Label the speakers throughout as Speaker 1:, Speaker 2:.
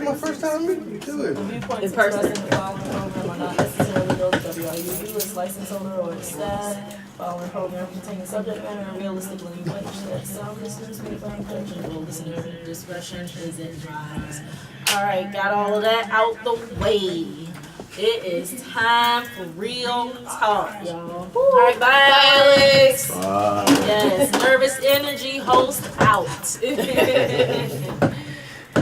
Speaker 1: my first time meeting you. Good.
Speaker 2: The viewpoints expressed in the following program are not necessarily those of WRUU, its license holder, or its staff. Following program containing subject matter and realistic language that some listeners may find questionable. Listener discretion is advised. All right, got all of that out the way. It is time for real talk, y'all. All right, bye, Alex.
Speaker 1: Bye.
Speaker 2: Yes, nervous energy host out.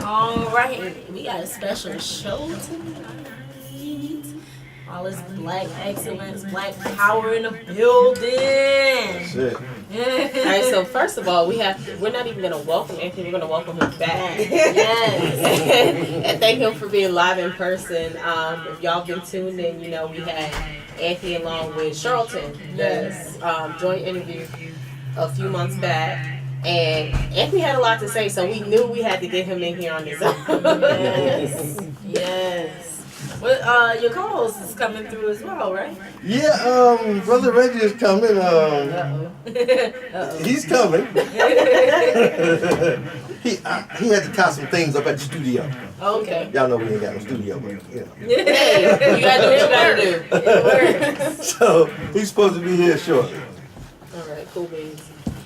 Speaker 2: All right, we got a special show tonight. All this black excellence, black power in the building.
Speaker 1: Shit.
Speaker 3: All right, so first of all, we're not even gonna welcome Anthony. We're gonna welcome him back.
Speaker 2: Yes.
Speaker 3: And thank him for being live in person. If y'all been tuned in, you know we had Anthony along with Charlton.
Speaker 2: Yes.
Speaker 3: Joint interview a few months back. And Anthony had a lot to say, so we knew we had to get him in here on this.
Speaker 2: Yes. Yes. Well, your co-host is coming through as well, right?
Speaker 1: Yeah, Brother Reggie is coming.
Speaker 2: Uh-oh. Uh-oh.
Speaker 1: He's coming. he had to tie some things up at the studio.
Speaker 2: Okay.
Speaker 1: Y'all know we ain't got no studio, but you know.
Speaker 3: Hey, you gotta do what you gotta do.
Speaker 2: It works.
Speaker 1: So he's supposed to be here shortly.
Speaker 3: All right, cool beans.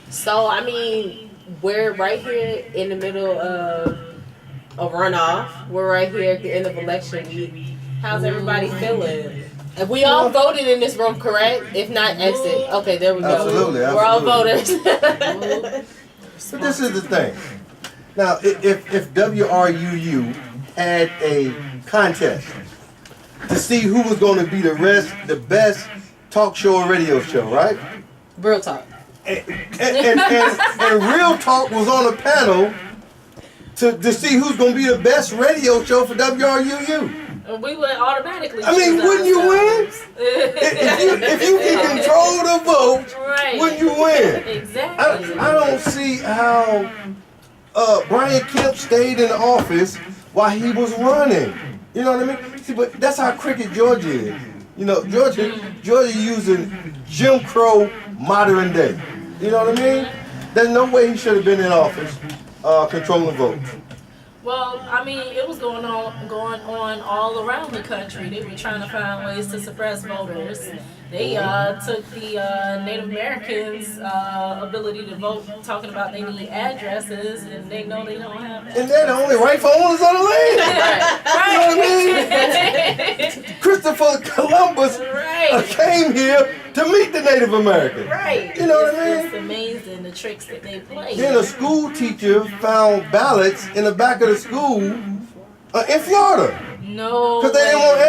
Speaker 3: So, I mean, we're right here in the middle of a runoff. We're right here at the end of election week. How's everybody feeling? And we all voted in this room, correct? If not, exit. Okay, there we go.
Speaker 1: Absolutely,
Speaker 3: We're all
Speaker 1: absolutely.
Speaker 3: voters.
Speaker 1: But this is the thing. Now, if WRUU had a contest to see who was going to be the best talk show or radio show, right?
Speaker 3: Real talk.
Speaker 1: And Real Talk was on a panel to see who's going to be the best radio show for WRUU.
Speaker 2: We would automatically.
Speaker 1: I mean, wouldn't you win? If you can control the vote,
Speaker 2: Right.
Speaker 1: wouldn't you win?
Speaker 2: Exactly.
Speaker 1: I don't see how Brian Kemp stayed in office while he was running. You know what I mean? See, but that's how crooked Georgia is. You know, Georgia using Jim Crow modern day. You know what I mean? There's no way he should have been in office controlling votes.
Speaker 2: Well, I mean, it was going on all around the country. They were trying to find ways to suppress voters. They took the Native Americans' ability to vote, talking about they need addresses, and they know they don't have that.
Speaker 1: And they're the only rightful owners of the land.
Speaker 2: Right.
Speaker 1: You know what I mean? Christopher Columbus
Speaker 2: Right.
Speaker 1: came here to meet the Native Americans.
Speaker 2: Right.
Speaker 1: You know what I mean?
Speaker 2: It's amazing the tricks that they play.
Speaker 1: Then a school teacher found ballots in the back of the school in Florida.
Speaker 2: No.
Speaker 1: Because they didn't want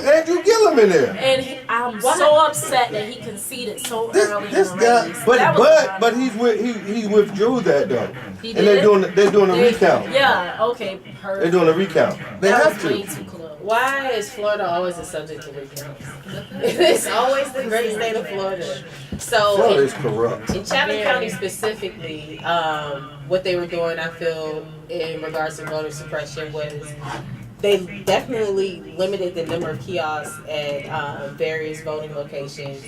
Speaker 1: Andrew Gillum in there.
Speaker 2: And I'm so upset that he conceded so early
Speaker 1: This
Speaker 2: in the
Speaker 1: guy,
Speaker 2: race.
Speaker 1: but he withdrew that though.
Speaker 2: He
Speaker 1: And they're
Speaker 2: did?
Speaker 1: doing a recount.
Speaker 2: Yeah, okay,
Speaker 1: They're
Speaker 2: perfect.
Speaker 1: doing a recount. They
Speaker 2: That
Speaker 1: have
Speaker 2: was way
Speaker 1: to.
Speaker 2: too close.
Speaker 3: Why is Florida always a subject to recounts? It's always the great state of Florida. So
Speaker 1: Florida is corrupt.
Speaker 3: in Chatham County specifically, what they were doing, I feel, in regards to voter suppression was they definitely limited the number of kiosks at various voting locations.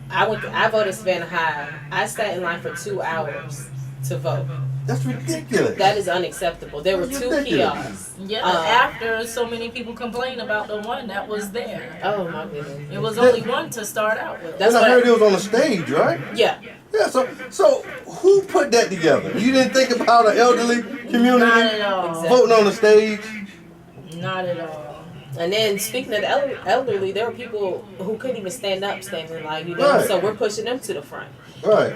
Speaker 3: I voted Savannah High. I sat in line for 2 hours to vote.
Speaker 1: That's ridiculous.
Speaker 3: That is unacceptable. There were 2
Speaker 1: ridiculous.
Speaker 3: kiosks.
Speaker 2: Yeah, after so many people complained about the one that was there.
Speaker 3: Oh my goodness.
Speaker 2: It was only one to start out with.
Speaker 3: That's
Speaker 1: And I
Speaker 3: what
Speaker 1: heard it was on the stage, right?
Speaker 3: Yeah.
Speaker 1: Yeah, so who put that together? You didn't think about the elderly community
Speaker 2: Not at all.
Speaker 1: voting on the stage?
Speaker 2: Not at all.
Speaker 3: And then speaking of the elderly, there were people who couldn't even stand up, standing in line, you know.
Speaker 1: Right.
Speaker 3: So we're pushing them to the front.
Speaker 1: Right.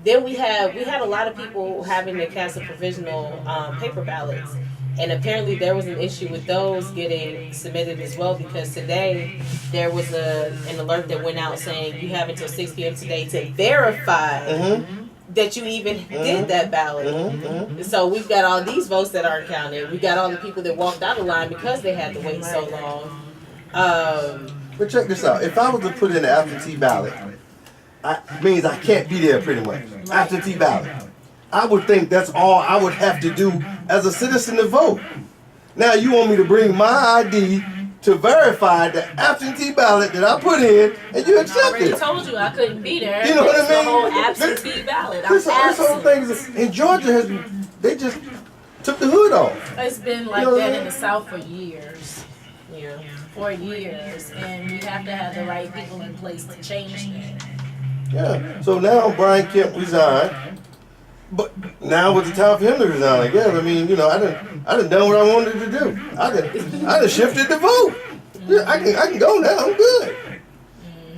Speaker 3: Then we had a lot of people having to cast a provisional paper ballots, and apparently there was an issue with those getting submitted as well, because today there was an alert that went out saying you have until 6 p.m. today to verify that you even did that ballot. So we've got all these votes that aren't counted. We got all the people that walked out of line because they had to wait so long.
Speaker 1: But check this out. If I was to put in an absentee ballot, means I can't be there pretty much. Absentee ballot. I would think that's all I would have to do as a citizen to vote. Now you want me to bring my ID to verify the absentee ballot that I put in, and you
Speaker 2: I
Speaker 1: accept
Speaker 2: already
Speaker 1: it.
Speaker 2: told you I couldn't be there.
Speaker 1: You know what I
Speaker 2: It's the
Speaker 1: mean?
Speaker 2: whole absentee ballot. I'm
Speaker 1: This whole
Speaker 2: absent.
Speaker 1: thing is in Georgia they just took the hood off.
Speaker 2: It's been like
Speaker 1: You know what I
Speaker 2: that
Speaker 1: mean?
Speaker 2: in the South for years.
Speaker 3: Yeah.
Speaker 2: For years. And we have to have the right people in place to change that.
Speaker 1: Yeah. So now Brian Kemp resigned. But now was the time for him to resign, I guess. I mean, you know, I done what I wanted to do. I done shifted the vote. Yeah, I can go now. I'm good.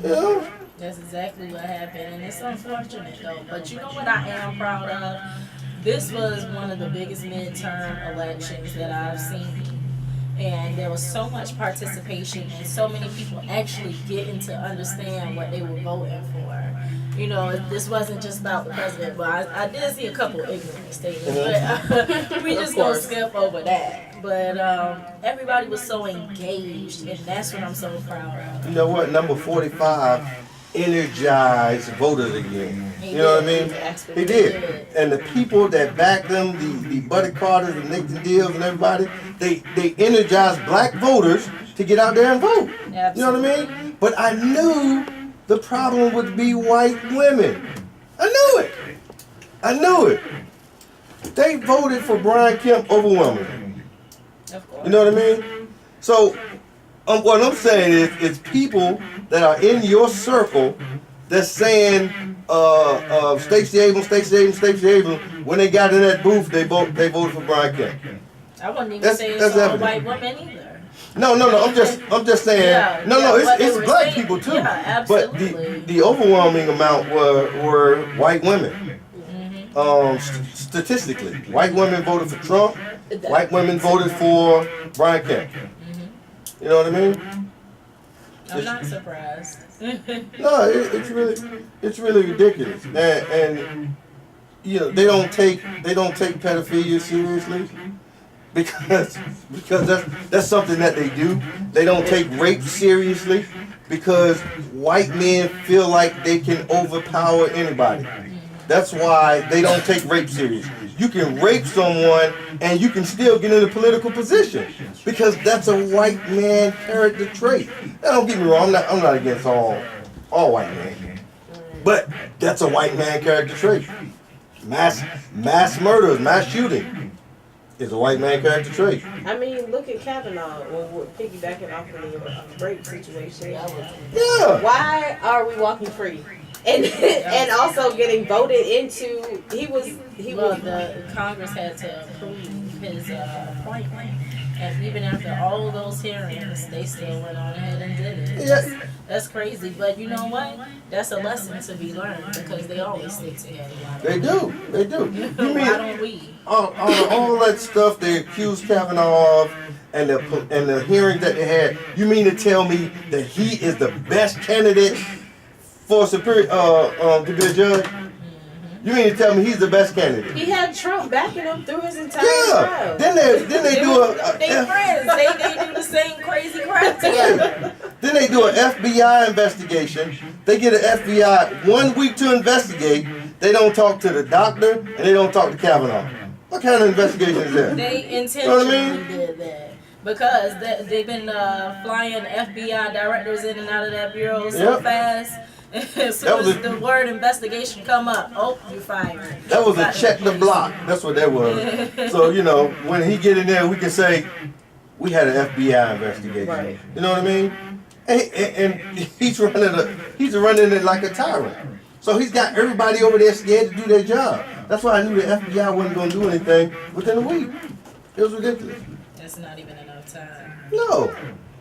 Speaker 1: You know?
Speaker 2: That's exactly what happened, and it's unfortunate though. But you know what I am proud of? This was one of the biggest midterm elections that I've seen. And there was so much participation and so many people actually getting to understand what they were voting for. You know, this wasn't just about the president, but I did see a couple ignorant statements, but we just gonna skip over that. But everybody was so engaged, and that's what I'm so proud of.
Speaker 1: You know what? Number 45 energized voters again. You know what I mean? He did. And the people that backed them, the Buddy Carters, the Nixon Deals and everybody, they energized black voters to get out there and vote.
Speaker 2: Absolutely.
Speaker 1: You know what I mean? But I knew the problem would be white women. I knew it. I knew it. They voted for Brian Kemp overwhelmingly.
Speaker 2: Of course.
Speaker 1: You know what I mean? So what I'm saying is, it's people that are in your circle that's saying, Stacey Abrams. When they got in that booth, they voted for Brian Kemp.
Speaker 2: I wouldn't even say it's all white women either.
Speaker 1: No. I'm just saying.
Speaker 2: Yeah,
Speaker 1: It's black people too.
Speaker 2: Yeah, absolutely.
Speaker 1: But the overwhelming amount were white women. Statistically, white women voted for Trump. White women voted for Brian Kemp. You know what I mean?
Speaker 2: I'm not surprised.
Speaker 1: No, it's really ridiculous, and you know they don't take pedophilia seriously because that's something that they do. They don't take rape seriously because white men feel like they can overpower anybody. That's why they don't take rape seriously. You can rape someone and you can still get in a political position because that's a white man character trait. Now, don't get me wrong, I'm not against all white men, but that's a white man character trait. Mass murders, mass shooting is a white man character trait.
Speaker 3: I mean, look at Kavanaugh. Well, we're piggybacking off of the rape situation.
Speaker 1: Yeah.
Speaker 3: Why are we walking free? And also getting voted into.
Speaker 2: The Congress had to approve his appointment, and even after all those hearings, they still went on ahead and did it.
Speaker 1: Yeah.
Speaker 2: That's crazy, but you know what? That's a lesson to be learned because they always stick together.
Speaker 1: They do. You
Speaker 2: Why don't we?
Speaker 1: all that stuff they accused Kavanaugh of and the hearings that they had, you mean to tell me that he is the best candidate for superior to be a judge? You mean to tell me he's the best candidate?
Speaker 3: He had Trump backing him through his entire
Speaker 1: Yeah.
Speaker 3: trial.
Speaker 1: Then they do
Speaker 2: They friends. They do the same crazy crap together.
Speaker 1: Then they do an FBI investigation. They get an FBI 1 week to investigate. They don't talk to the doctor and they don't talk to Kavanaugh. What kind of investigation is that?
Speaker 2: They intentionally
Speaker 1: You know what I mean?
Speaker 2: did that because they've been flying FBI directors in and out of that bureau so fast. As soon as the word investigation come up, oh, you fired.
Speaker 1: That was a check the block. That's what that was. So, you know, when he get in there, we can say, we had an FBI investigation.
Speaker 3: Right.
Speaker 1: You know what I mean? And he's running it like a tyrant. So he's got everybody over there scared to do their job. That's why I knew the FBI wasn't going to do anything within a week. It was ridiculous.
Speaker 2: That's not even enough time.
Speaker 1: No.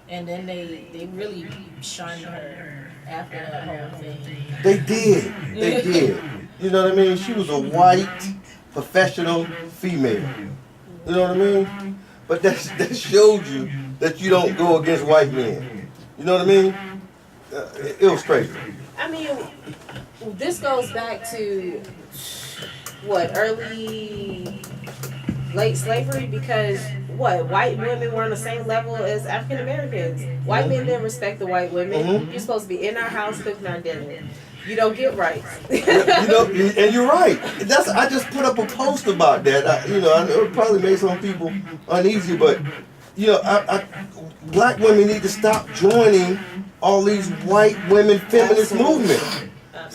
Speaker 2: And then they really shunned her after that whole thing.
Speaker 1: They did. You know what I mean? She was a white, professional female. You know what I mean? But that showed you that you don't go against white men. You know what I mean? It was crazy.
Speaker 3: I mean, this goes back to what, late slavery, because white women were on the same level as African Americans. White men didn't respect the white women. You're supposed to be in our house cooking our dinner. You don't get rights.
Speaker 1: And you're right. I just put up a post about that. I it probably made some people uneasy, but black women need to stop joining all these white women feminist movements.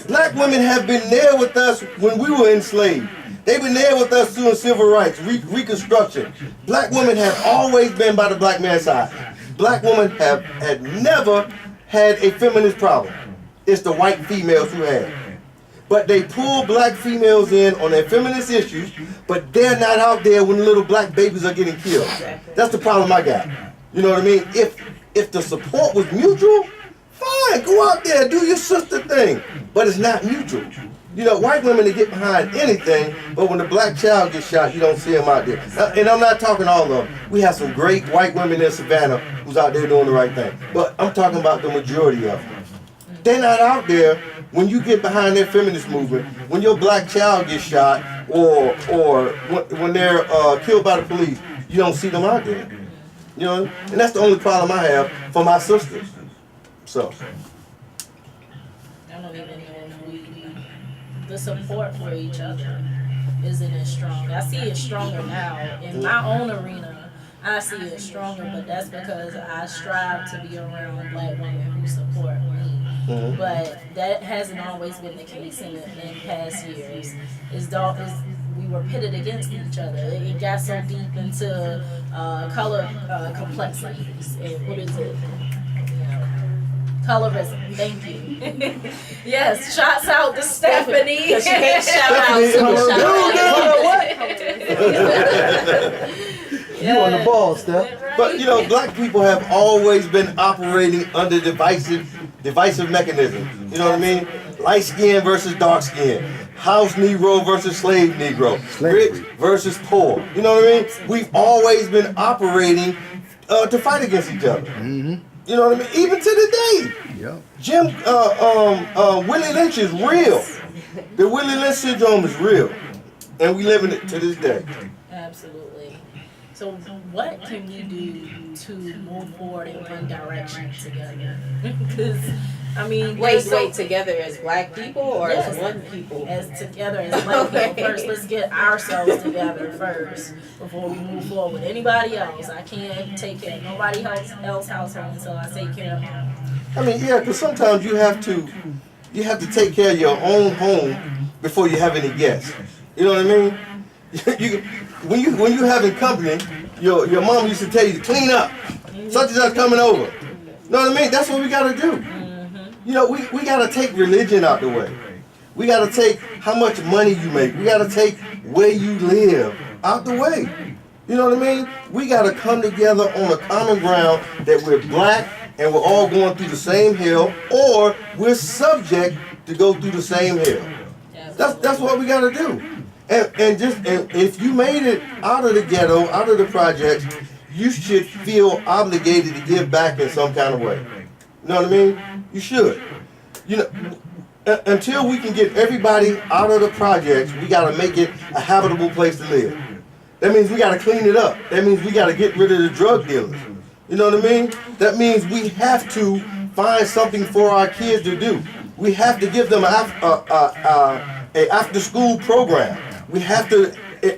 Speaker 1: Black women have been there with us when we were enslaved. They've been there with us doing civil rights, Reconstruction. Black women have always been by the black man's side. Black women had never had a feminist problem. It's the white females who have. But they pull black females in on their feminist issues, but they're not out there when little black babies are getting killed. That's the problem I got. You know what I mean? If the support was mutual, fine, go out there, do your sister thing. But it's not mutual. You know, white women, they get behind anything, but when the black child gets shot, you don't see them out there. And I'm not talking all of them. We have some great white women in Savannah who's out there doing the right thing. But I'm talking about the majority of them. They're not out there when you get behind their feminist movement, when your black child gets shot, or when they're killed by the police, you don't see them out there. You know, and that's the only problem I have for my sisters. So.
Speaker 2: I don't even know if the support for each other isn't as strong. I see it stronger now in my own arena. I see it stronger, but that's because I strive to be around black women who support me. Mm-hmm. But that hasn't always been the case in past years. We were pitted against each other. It got so deep into color complexities. And what is it? Colorism. Thank you. Yes, shouts out to Stephanie.
Speaker 3: Because she can't shout out.
Speaker 1: You on the ball, Steph. But you know, black people have always been operating under divisive mechanisms. You know what I mean? Light skin versus dark skin. House Negro versus slave Negro. Rich versus poor. You know what I mean? We've always been operating to fight against each other. Mm-hmm. You know what I mean? Even to the day. Yep. Willie Lynch is real. The Willie Lynch syndrome is real. And we live in it to this day.
Speaker 2: Absolutely. So what can we do to move forward in one direction together? Because, I mean...
Speaker 3: Wait, together as black people or as one people?
Speaker 2: As together as black people first. Let's get ourselves together first before we move forward with anybody else. I can't take care of nobody else's household until I take care of mine.
Speaker 1: I mean, yeah, because sometimes you have to take care of your own home before you have any guests. You know what I mean? When you having company, your mom used to tell you to clean up. Such and such coming over. You know what I mean? That's what we gotta do. You know, we gotta take religion out the way. We gotta take how much money you make. We gotta take where you live out the way. You know what I mean? We gotta come together on a common ground that we're black and we're all going through the same hell, or we're subject to go through the same hell. That's what we gotta do. And if you made it out of the ghetto, out of the projects, you should feel obligated to give back in some kind of way. You know what I mean? You should. You know, until we can get everybody out of the projects, we gotta make it a habitable place to live. That means we gotta clean it up. That means we gotta get rid of the drug dealers. You know what I mean? That means we have to find something for our kids to do. We have to give them an after-school program. We have to,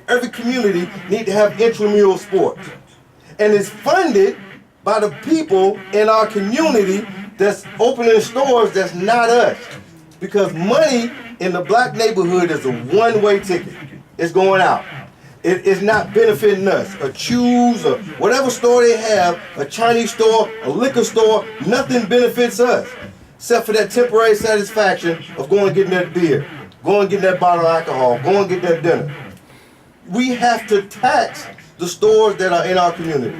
Speaker 1: every community need to have intramural sports. And it's funded by the people in our community that's opening stores that's not us. Because money in the black neighborhood is a one-way ticket. It's going out. It's not benefiting us. A Chews or whatever store they have, a Chinese store, a liquor store, nothing benefits us. Except for that temporary satisfaction of going and getting that beer, going and getting that bottle of alcohol, going and getting that dinner. We have to tax the stores that are in our community.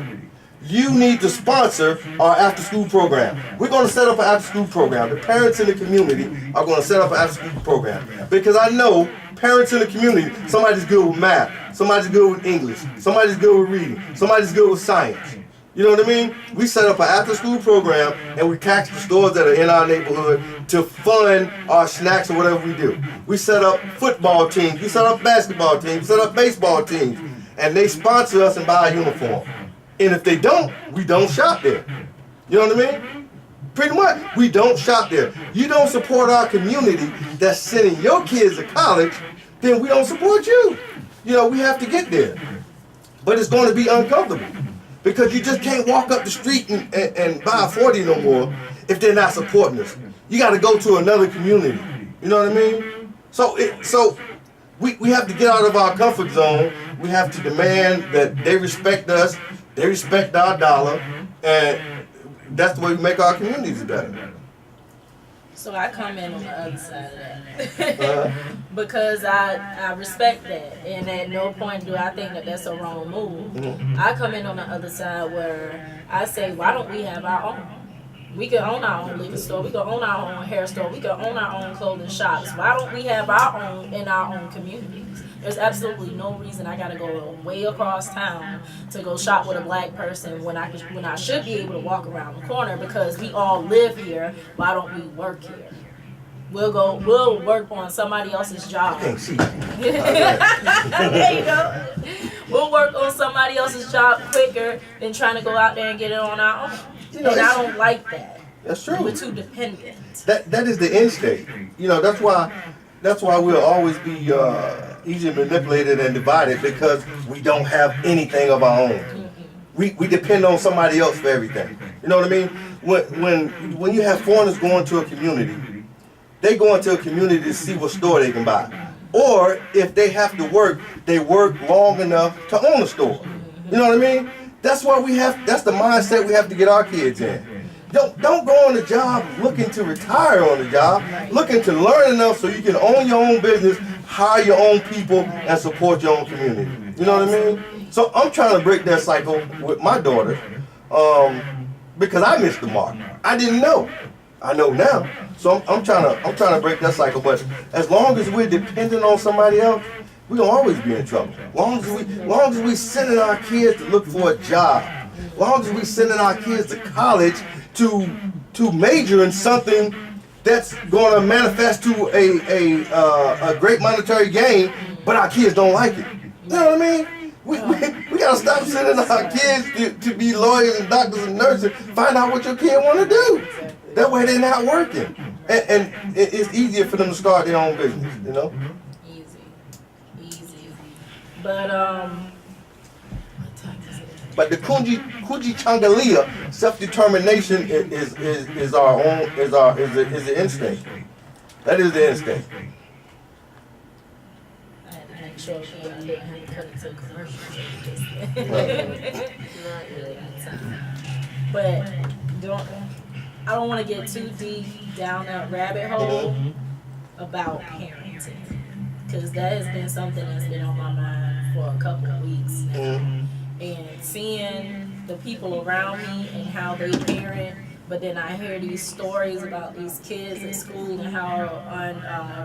Speaker 1: You need to sponsor our after-school program. We're going to set up an after-school program. The parents in the community are going to set up an after-school program. Because I know parents in the community, somebody's good with math, somebody's good with English, somebody's good with reading, somebody's good with science. You know what I mean? We set up an after-school program and we tax the stores that are in our neighborhood to fund our snacks or whatever we do. We set up football teams, we set up basketball teams, we set up baseball teams, and they sponsor us and buy a uniform. And if they don't, we don't shop there. You know what I mean? Pretty much, we don't shop there. You don't support our community that's sending your kids to college, then we don't support you. You know, we have to get there. But it's going to be uncomfortable. Because you just can't walk up the street and buy a 40 no more if they're not supporting us. You got to go to another community. You know what I mean? So we have to get out of our comfort zone. We have to demand that they respect us, they respect our dollar, and that's the way we make our communities better.
Speaker 2: So I come in on the other side of that. Because I respect that, and at no point do I think that that's a wrong move.
Speaker 1: Mm-hmm.
Speaker 2: I come in on the other side where I say, why don't we have our own? We can own our own liquor store, we can own our own hair store, we can own our own clothing shops. Why don't we have our own in our own communities? There's absolutely no reason I gotta go way across town to go shop with a black person when I should be able to walk around the corner because we all live here. Why don't we work here? We'll work on somebody else's job.
Speaker 1: I can't see.
Speaker 2: There you go. We'll work on somebody else's job quicker than trying to go out there and get it on our own.
Speaker 1: You know,
Speaker 2: And I don't like that.
Speaker 1: That's true.
Speaker 2: We're too dependent.
Speaker 1: That is the end state. You know, that's why we'll always be easily manipulated and divided because we don't have anything of our own. We depend on somebody else for everything. You know what I mean? When you have foreigners going to a community, they go into a community to see what store they can buy. Or if they have to work, they work long enough to own a store. You know what I mean? That's the mindset we have to get our kids in. Don't go on the job looking to retire on the job, looking to learn enough so you can own your own business, hire your own people, and support your own community. You know what I mean? So I'm trying to break that cycle with my daughter because I missed the mark. I didn't know. I know now. So I'm trying to break that cycle. But as long as we're dependent on somebody else, we're gonna always be in trouble. Long as we sending our kids to look for a job, long as we sending our kids to college to major in something that's gonna manifest to a great monetary gain, but our kids don't like it. You know what I mean? We gotta stop sending our kids to be lawyers and doctors and nurses. Find out what your kid wanna do. That way they're not working. And it's easier for them to start their own business, you know?
Speaker 2: Easy. But
Speaker 1: But the Kuji Changalia, self-determination is our own, is the instinct. That is the instinct.
Speaker 2: I had to make sure she didn't cut it to commercial. But I don't want to get too deep down that rabbit hole about parenting, because that has been something that's been on my mind for a couple of weeks now. And seeing the people around me and how they parent, but then I hear these stories about these kids at school and how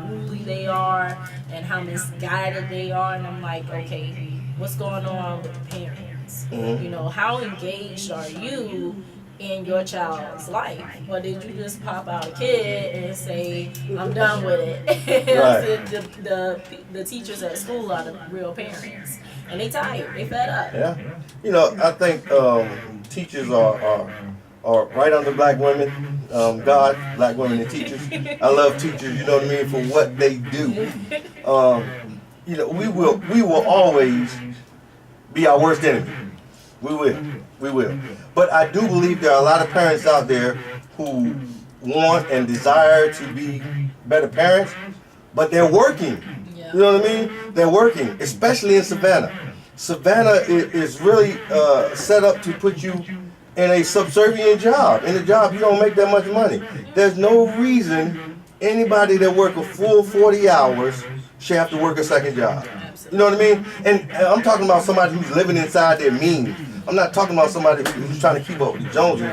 Speaker 2: unruly they are and how misguided they are, and I'm like, okay, what's going on with the parents? You know, how engaged are you in your child's life? Or did you just pop out a kid and say, I'm done with it?
Speaker 1: Right.
Speaker 2: the teachers at school are the real parents. And they tired, they fed up.
Speaker 1: Yeah. You know, I think teachers are right under black women. God, black women and teachers. I love teachers, you know what I mean, for what they do. You know, we will always be our worst enemy. We will. But I do believe there are a lot of parents out there who want and desire to be better parents, but they're working. You know what I mean? They're working, especially in Savannah. Savannah is really set up to put you in a subservient job. In a job you don't make that much money. There's no reason anybody that work a full 40 hours should have to work a second job. You know what I mean? And I'm talking about somebody who's living inside their means. I'm not talking about somebody who's trying to keep up with the Joneses,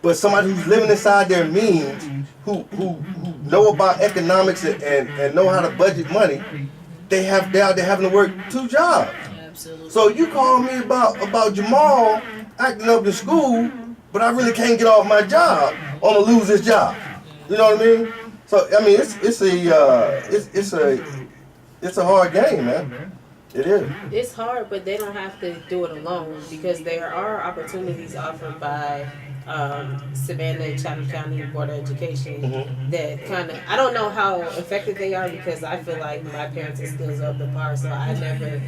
Speaker 1: but somebody who's living inside their means, who know about economics and know how to budget money. They're having to work 2 jobs.
Speaker 2: Absolutely.
Speaker 1: So you call me about Jamal acting up in school, but I really can't get off my job. I'm gonna lose this job. You know what I mean? So I mean, it's a hard game, man. It is.
Speaker 3: It's hard, but they don't have to do it alone, because there are opportunities offered by Savannah Chatham County Board of Education that kind of, I don't know how effective they are, because I feel like my parents are still up to par, so I never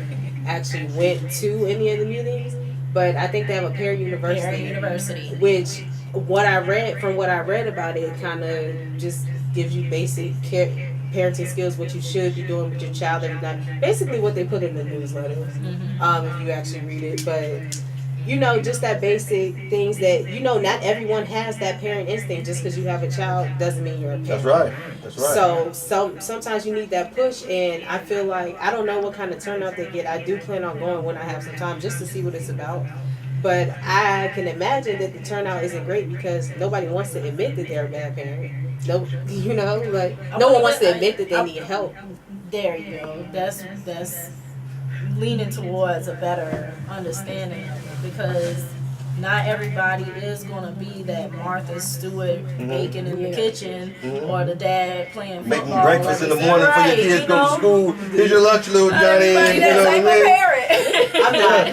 Speaker 3: actually went to any of the meetings. But I think they have a parent university, which what I read about it kind of just gives you basic parenting skills, what you should be doing with your child every night. Basically what they put in the newsletters, if you actually read it. But, you know, just that basic things that, you know, not everyone has that parent instinct. Just because you have a child doesn't mean you're a parent.
Speaker 1: That's right. That's right.
Speaker 3: So sometimes you need that push, and I feel like, I don't know what kind of turnout they get. I do plan on going when I have some time just to see what it's about. But I can imagine that the turnout isn't great because nobody wants to admit that they're a bad parent. No, you know, like no one wants to admit that they need help.
Speaker 2: There you go. That's leaning towards a better understanding of it, because not everybody is gonna be that Martha Stewart baking in the kitchen, or the dad playing football.
Speaker 1: Making breakfast in the morning for your kids go to school. Here's your lunch, little Johnny.
Speaker 2: Everybody
Speaker 1: You
Speaker 2: that's
Speaker 1: know
Speaker 2: like
Speaker 1: what I mean?
Speaker 2: a parent.
Speaker 3: I'm not.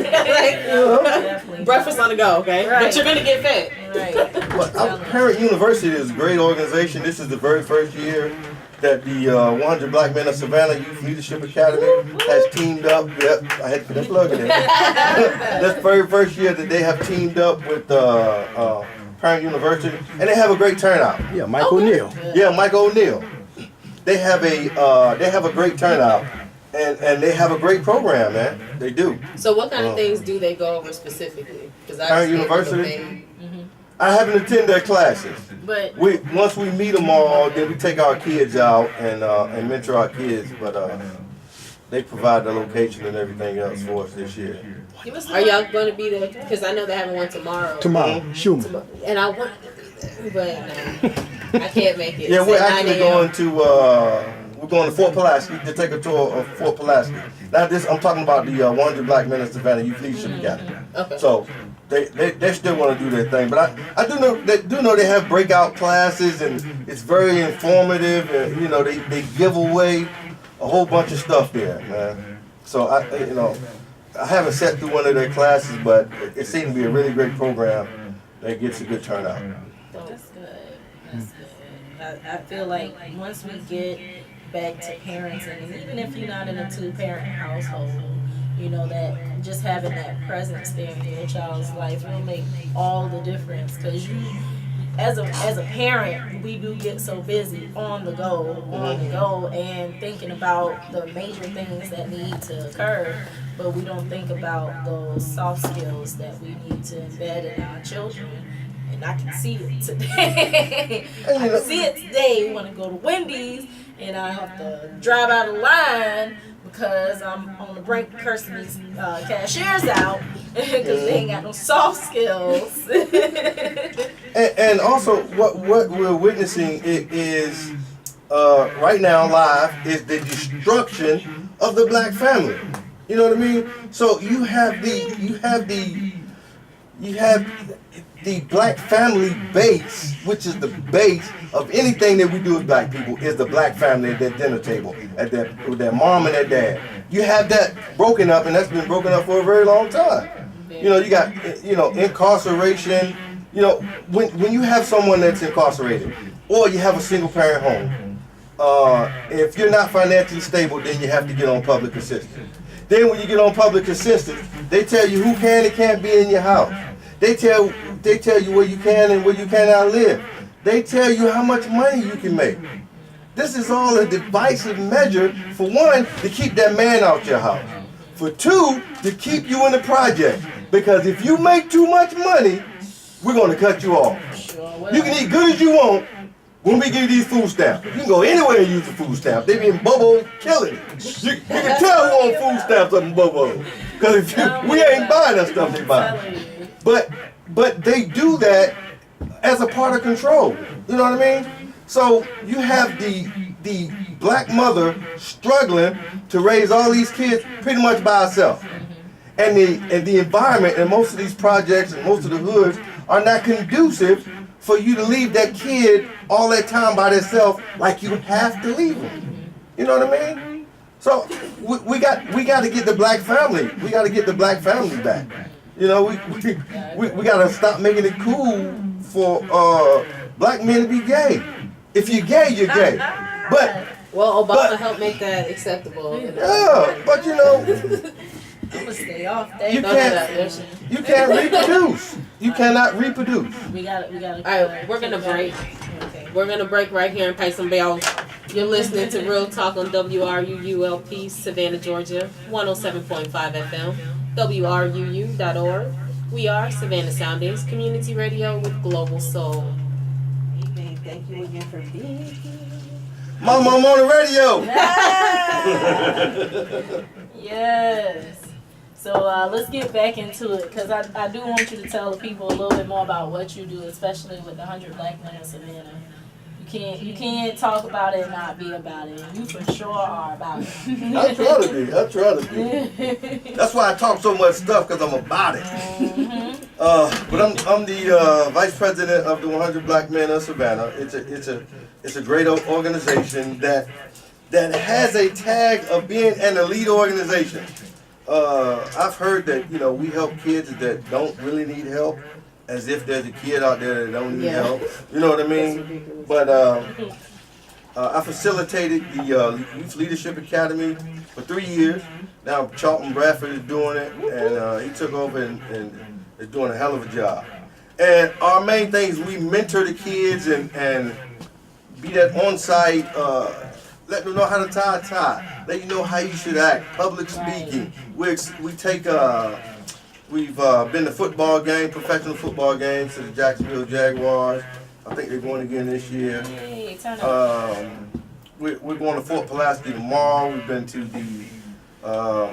Speaker 2: Definitely.
Speaker 3: Breakfast on the go, okay?
Speaker 2: Right.
Speaker 3: But you're gonna get fed.
Speaker 2: Right.
Speaker 1: But Parent University is a great organization. This is the very first year that the 100 Black Men of Savannah Youth Leadership Academy has teamed up. Yep, I had to put that plug in there. That's the very first year that they have teamed up with Parent University, and they have a great turnout.
Speaker 4: Yeah, Mike O'Neill.
Speaker 1: Yeah, Mike O'Neill. They have a great turnout, and they have a great program, man. They do.
Speaker 3: So what kind of things do they go over specifically? Because
Speaker 1: Parent University. I haven't attended their classes.
Speaker 2: But
Speaker 1: Once we meet them all, then we take our kids out and mentor our kids. But they provide the location and everything else for us this year.
Speaker 3: Are y'all going to be there? Because I know they're having one tomorrow.
Speaker 4: Tomorrow, Schumann.
Speaker 3: And I want to be there, but no, I can't make it.
Speaker 1: Yeah,
Speaker 3: It's
Speaker 1: we're
Speaker 3: at
Speaker 1: actually
Speaker 3: 9 a.m.
Speaker 1: going to Fort Pulaski to take a tour of Fort Pulaski. Now I'm talking about the 100 Black Men of Savannah Youth Leadership Academy.
Speaker 3: Okay.
Speaker 1: So they still want to do their thing, but I do know they have breakout classes, and it's very informative, and you know they give away a whole bunch of stuff there, man. So I haven't sat through one of their classes, but it seems to be a really great program that gets a good turnout.
Speaker 2: that's good. That's good. I feel like once we get back to parenting, and even if you're not in a two-parent household, you know, that just having that presence there in your child's life will make all the difference. Because you, as a parent, we do get so busy on the go, and thinking about the major things that need to occur, but we don't think about those soft skills that we need to embed in our children. And I can see it today. I can see it today when I go to Wendy's and I have to drive out of line because I'm on the brink of cursing these cashiers out because they ain't got no soft skills.
Speaker 1: And also, what we're witnessing is right now live is the destruction of the black family. You know what I mean? So you have the black family base, which is the base of anything that we do as black people, is the black family at that dinner table, with their mom and their dad. You have that broken up, and that's been broken up for a very long time. You know, you got incarceration. You know, when you have someone that's incarcerated, or you have a single parent home, if you're not financially stable, then you have to get on public assistance. Then when you get on public assistance, they tell you who can and can't be in your house. They tell you where you can and where you cannot live. They tell you how much money you can make. This is all a divisive measure, for one, to keep that man out your house. For two, to keep you in the project. Because if you make too much money, we're going to cut you off. You can eat good as you want when we give you these food stamps. You can go anywhere and use the food stamp. They be in Bobo killing it. You can tell who on food stamps up in Bobo. Because we ain't buying that stuff they buy. But they do that as a part of control. You know what I mean? So you have the black mother struggling to raise all these kids pretty much by herself. And the environment in most of these projects and most of the hoods are not conducive for you to leave that kid all that time by themselves, like you have to leave them. You know what I mean? So we got to get the black family. We got to get the black family back. You know, we got to stop making it cool for black men to be gay. If you're gay, you're gay.
Speaker 3: Well, Obama helped make that acceptable.
Speaker 1: Yeah, but you know,
Speaker 2: I'm gonna stay off that.
Speaker 1: you can't reproduce. You cannot reproduce.
Speaker 2: We gotta.
Speaker 3: All right, we're gonna break.
Speaker 2: Okay.
Speaker 3: We're gonna break right here and pay some bills. You're listening to Real Talk on WRUU Savannah, Georgia, 107.5 FM, WRUU.org. We are Savannah Soundings, community radio with global soul. Amen. Thank you again for being here.
Speaker 1: Mama, I'm on the radio.
Speaker 2: Yes. So let's get back into it, because I do want you to tell the people a little bit more about what you do, especially with the 100 Black Men of Savannah. You can't talk about it and not be about it. You for sure are about it.
Speaker 1: I try to be. That's why I talk so much stuff, because I'm about it. But I'm the vice president of the 100 Black Men of Savannah. It's a great organization that has a tag of being an elite organization. I've heard that we help kids that don't really need help, as if there's a kid out there that don't need help. You know what I mean? But I facilitated the Youth Leadership Academy for 3 years. Now Charlton Bradford is doing it, and he took over and is doing a hell of a job. And our main thing is we mentor the kids and be that on-site, let them know how to tie a tie, let you know how you should act, public speaking. We take we've been to football game, professional football games, to the Jacksonville Jaguars. I think they're going again this year.
Speaker 2: Hey, turn up.
Speaker 1: We're going to Fort Pulaski tomorrow. We've been to the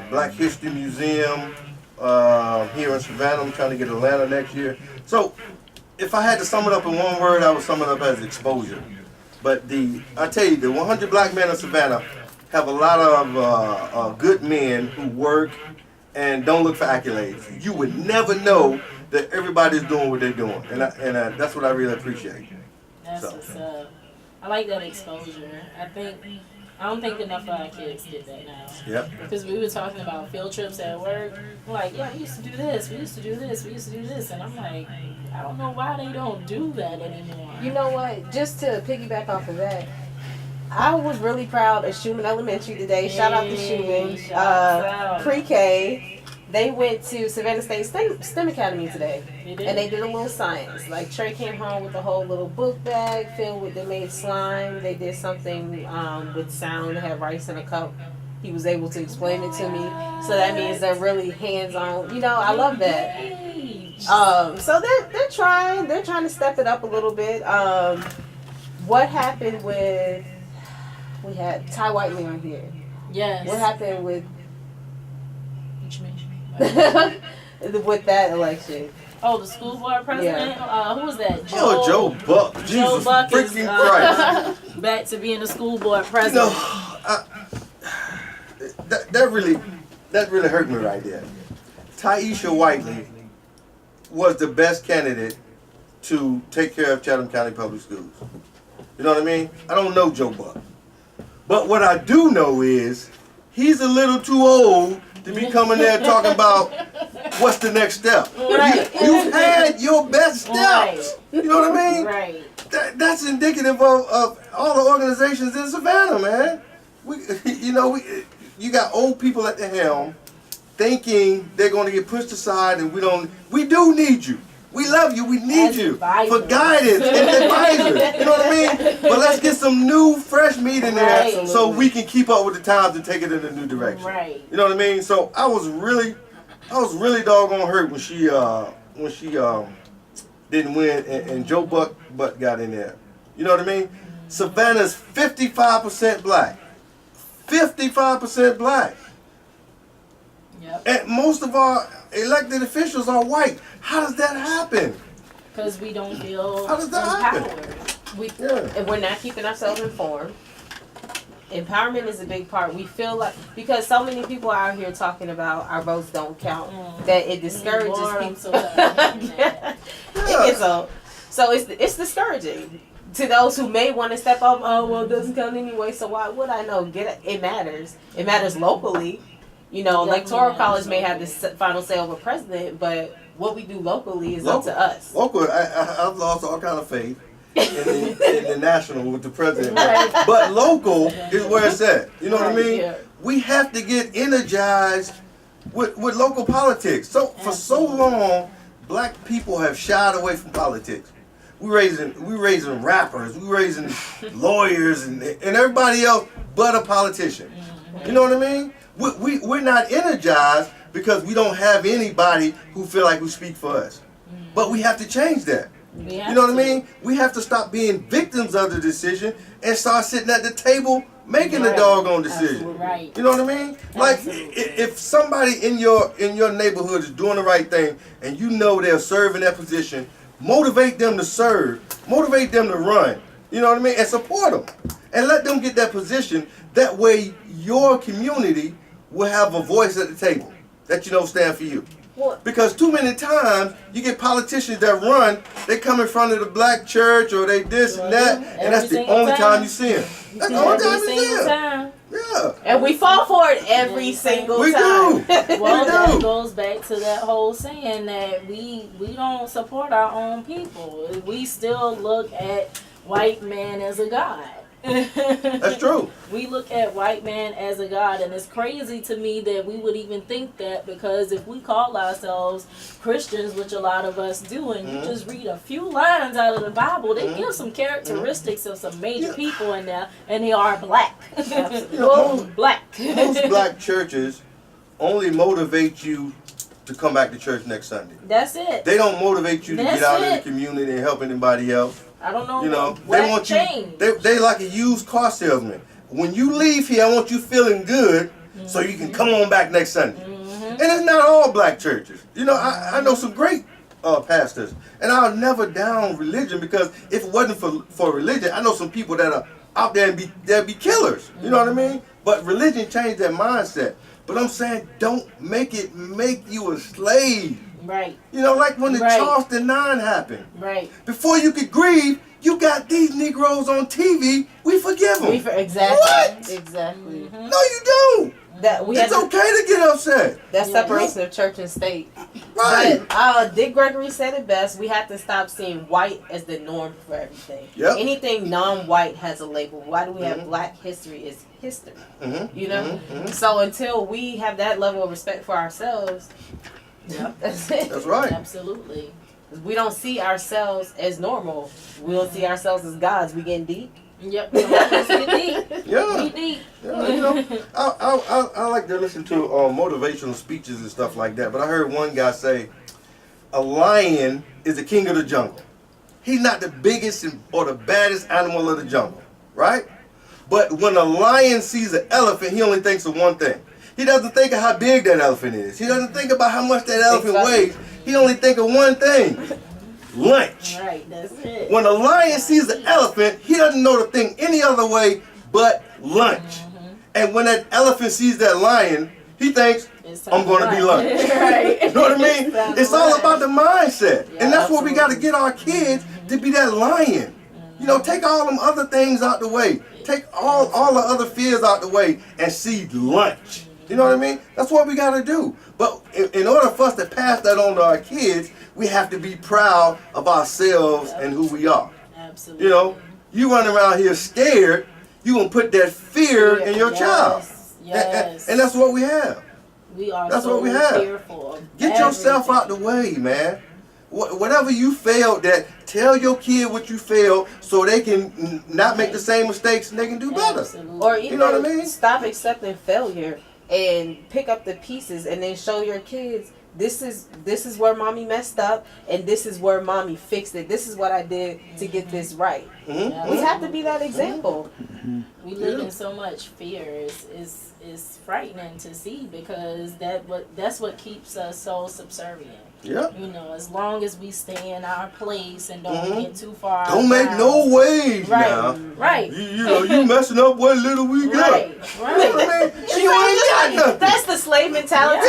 Speaker 1: Black History Museum here in Savannah. I'm trying to get Atlanta next year. So if I had to sum it up in one word, I would sum it up as exposure. But I tell you, the 100 Black Men of Savannah have a lot of good men who work and don't look for accolades. You would never know that everybody's doing what they're doing, and that's what I really appreciate.
Speaker 2: That's what's up. I like that exposure. I don't think enough of our kids get that now.
Speaker 1: Yep.
Speaker 2: Because we were talking about field trips at work. We're like, yeah, we used to do this, we used to do this, we used to do this, and I'm like, I don't know why they don't do that anymore.
Speaker 3: You know what? Just to piggyback off of that, I was really proud of Schumann Elementary today. Shout out to Schumann. Pre-K. They went to Savannah State STEM Academy today, and they did a little science. Like Trey came home with a whole little book bag filled with, they made slime. They did something with sound, had rice in a cup. He was able to explain it to me. So that means they're really hands-on. I love that. So they're trying to step it up a little bit. What happened with, we had Ty Whiteley on here.
Speaker 2: Yes.
Speaker 3: What happened with
Speaker 2: What you mean?
Speaker 3: with that election?
Speaker 2: Oh, the school board president?
Speaker 3: Yeah.
Speaker 2: Who was that?
Speaker 1: Joe Buck. Jesus
Speaker 2: Buck
Speaker 1: freaking
Speaker 2: is,
Speaker 1: Christ.
Speaker 2: Back to being a school board president.
Speaker 1: That really hurt me right there. Taisha Whiteley was the best candidate to take care of Chatham County Public Schools. You know what I mean? I don't know Joe Buck. But what I do know is he's a little too old to be coming there talking about what's the next step.
Speaker 2: Right.
Speaker 1: You've had your best steps.
Speaker 2: Right.
Speaker 1: You know what I mean?
Speaker 2: Right.
Speaker 1: That's indicative of all the organizations in Savannah, man. You got old people at the helm thinking they're going to get pushed aside, and we do need you. We love you. We need you for guidance and advisors. You know what I mean? But let's get some new, fresh meat in there so we can keep up with the times and take it in a new direction.
Speaker 2: Right.
Speaker 1: You know what I mean? So I was really doggone hurt when she didn't win and Joe Buck got in there. You know what I mean? Savannah's 55% black. 55% black.
Speaker 2: Yep.
Speaker 1: And most of our elected officials are white. How does that happen?
Speaker 2: Because we don't feel
Speaker 1: How does that
Speaker 2: empowered.
Speaker 1: happen?
Speaker 3: And we're not keeping ourselves informed. Empowerment is a big part. We feel like, because so many people are out here talking about our votes don't count, that it discourages people. So it's discouraging to those who may want to step up. Oh, well, it doesn't count anyway, so why would I know? It matters. It matters locally. Electoral college may have the final say over president, but what we do locally is up to us.
Speaker 1: Local, I've lost all kind of faith in the national with the president. But local is where it's at. You know what I mean?
Speaker 3: Yeah.
Speaker 1: We have to get energized with local politics. So for so long, black people have shied away from politics. we raising rappers, we raising lawyers and everybody else but a politician. You know what I mean? We're not energized because we don't have anybody who feel like we speak for us. But we have to change that. You know what I mean? We have to stop being victims of the decision and start sitting at the table making the doggone decision.
Speaker 2: Right.
Speaker 1: You know what I mean? Like if somebody in your neighborhood is doing the right thing and you know they're serving that position, motivate them to serve, motivate them to run. You know what I mean? And support them. And let them get that position. That way your community will have a voice at the table that you know stand for you. Because too many times you get politicians that run, they come in front of the black church or they this and that, and that's the only time you see them. That's the only time you see them. Yeah.
Speaker 3: And we fall for it every single time.
Speaker 1: We do.
Speaker 2: Well, that goes back to that whole saying that we don't support our own people. We still look at white man as a god.
Speaker 1: That's true.
Speaker 2: We look at white man as a god, and it's crazy to me that we would even think that, because if we call ourselves Christians, which a lot of us do, and you just read a few lines out of the Bible, they give some characteristics of some major people in there, and they are black. Black.
Speaker 1: Most black churches only motivate you to come back to church next Sunday.
Speaker 2: That's it.
Speaker 1: They don't motivate you to get out in the community and help anybody else.
Speaker 2: I don't know.
Speaker 1: You know,
Speaker 2: what
Speaker 1: they want
Speaker 2: changed.
Speaker 1: you. They like a used car salesman. When you leave here, I want you feeling good, so you can come on back next Sunday. And it's not all black churches. You know, I know some great pastors, and I'll never down religion, because if it wasn't for religion, I know some people that are out there and they'll be killers. You know what I mean? But religion changed their mindset. But I'm saying, don't make it make you a slave.
Speaker 2: Right.
Speaker 1: You know, like when the Charleston 9 happened.
Speaker 2: Right.
Speaker 1: Before you could grieve, you got these Negroes on TV. We forgive them.
Speaker 3: Exactly.
Speaker 1: What?
Speaker 3: Exactly.
Speaker 1: No, you don't. It's okay to get upset.
Speaker 3: That separation of church and state.
Speaker 1: Right.
Speaker 3: But Dick Gregory said it best. We have to stop seeing white as the norm for everything.
Speaker 1: Yep.
Speaker 3: Anything non-white has a label. Why do we have black history is history? You know? So until we have that level of respect for ourselves, that's it.
Speaker 1: That's right.
Speaker 2: Absolutely.
Speaker 3: We don't see ourselves as normal. We don't see ourselves as gods. We getting deep.
Speaker 2: Yep. We deep.
Speaker 1: Yeah.
Speaker 2: We deep.
Speaker 1: Yeah, you know, I like to listen to motivational speeches and stuff like that. But I heard one guy say, a lion is the king of the jungle. He's not the biggest or the baddest animal of the jungle, right? But when a lion sees an elephant, he only thinks of one thing. He doesn't think of how big that elephant is. He doesn't think about how much that elephant weighs. He only think of one thing. Lunch.
Speaker 2: Right, that's it.
Speaker 1: When a lion sees an elephant, he doesn't know to think any other way but lunch. And when that elephant sees that lion, he thinks, I'm going to be lunch.
Speaker 2: Right.
Speaker 1: You know what I mean? It's all about the mindset. And that's what we got to get our kids to be that lion. You know, take all them other things out the way. Take all the other fears out the way and see lunch. You know what I mean? That's what we got to do. But in order for us to pass that on to our kids, we have to be proud of ourselves and who we are.
Speaker 2: Absolutely.
Speaker 1: You know, you run around here scared, you're going to put that fear in your child.
Speaker 2: Yes.
Speaker 1: And that's what we have.
Speaker 2: We are
Speaker 1: That's
Speaker 2: so
Speaker 1: what we have.
Speaker 2: fearful of
Speaker 1: Get yourself out the way, man. Whatever you failed at, tell your kid what you failed so they can not make the same mistakes and they can do better.
Speaker 2: Absolutely.
Speaker 3: Or even
Speaker 1: You know what I mean?
Speaker 3: stop accepting failure and pick up the pieces and then show your kids, this is where mommy messed up and this is where mommy fixed it. This is what I did to get this right. We have to be that example.
Speaker 2: We live in so much fear. It's frightening to see, because that's what keeps us so subservient.
Speaker 1: Yeah.
Speaker 2: You know, as long as we stay in our place and don't get too far.
Speaker 1: Don't make no waves now.
Speaker 2: Right.
Speaker 1: You know, you messing up what little we got.
Speaker 2: Right.
Speaker 1: You know what I mean? You ain't got nothing.
Speaker 3: That's the slave mentality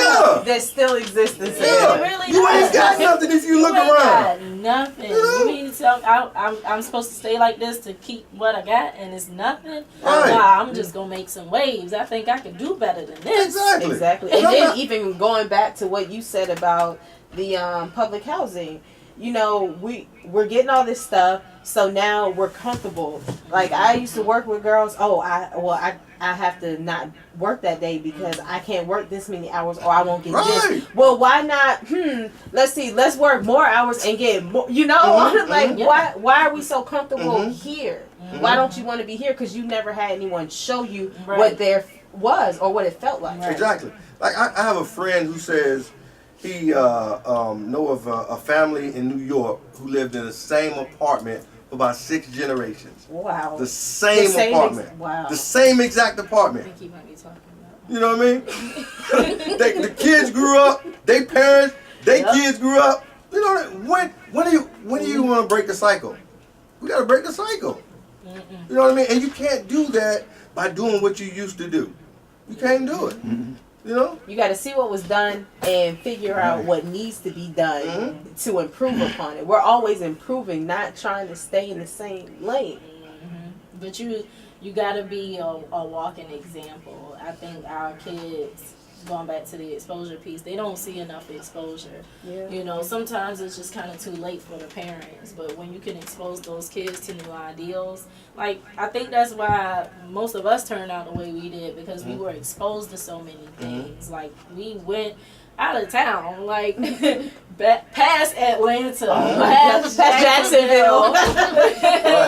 Speaker 3: that still exists in
Speaker 1: Yeah.
Speaker 2: Really
Speaker 1: You ain't
Speaker 2: does.
Speaker 1: got nothing if you look
Speaker 2: ain't
Speaker 1: around.
Speaker 2: got nothing. You mean to tell I'm supposed to stay like this to keep what I got, and it's nothing?
Speaker 1: Right.
Speaker 2: Nah, I'm just gonna make some waves. I think I can do better than this.
Speaker 3: Exactly. And then even going back to what you said about the public housing, you know, we're getting all this stuff, so now we're comfortable. Like I used to work with girls. Oh, I have to not work that day because I can't work this many hours or I won't get this. Well, why not? Let's work more hours and get more. You know, like why are we so comfortable here? Why don't you want to be here? Because you never had anyone show you what there was or what it felt like.
Speaker 1: Exactly. Like I have a friend who says he know of a family in New York who lived in the same apartment for about 6 generations.
Speaker 3: Wow.
Speaker 1: The same apartment.
Speaker 3: Wow.
Speaker 1: The same exact apartment.
Speaker 2: I think he might be talking about.
Speaker 1: You know what I mean? The kids grew up. They parents. They kids grew up. You know when do you want to break the cycle? We got to break the cycle. You know what I mean? And you can't do that by doing what you used to do. You can't do it. You know?
Speaker 3: You got to see what was done and figure out what needs to be done to improve upon it. We're always improving, not trying to stay in the same lane.
Speaker 2: But you got to be a walking example. I think our kids, going back to the exposure piece, they don't see enough exposure. You know, sometimes it's just kind of too late for the parents, but when you can expose those kids to new ideals, like I think that's why most of us turned out the way we did, because we were exposed to so many things. Like we went out of town, like past Atlanta, past Jacksonville.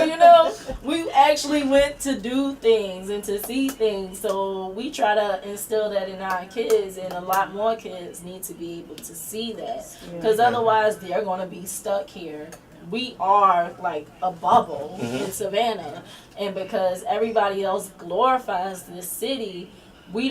Speaker 2: You know, we actually went to do things and to see things. So we try to instill that in our kids, and a lot more kids need to be able to see that, because otherwise they're going to be stuck here. We are like a bubble in Savannah, and because everybody else glorifies this city, we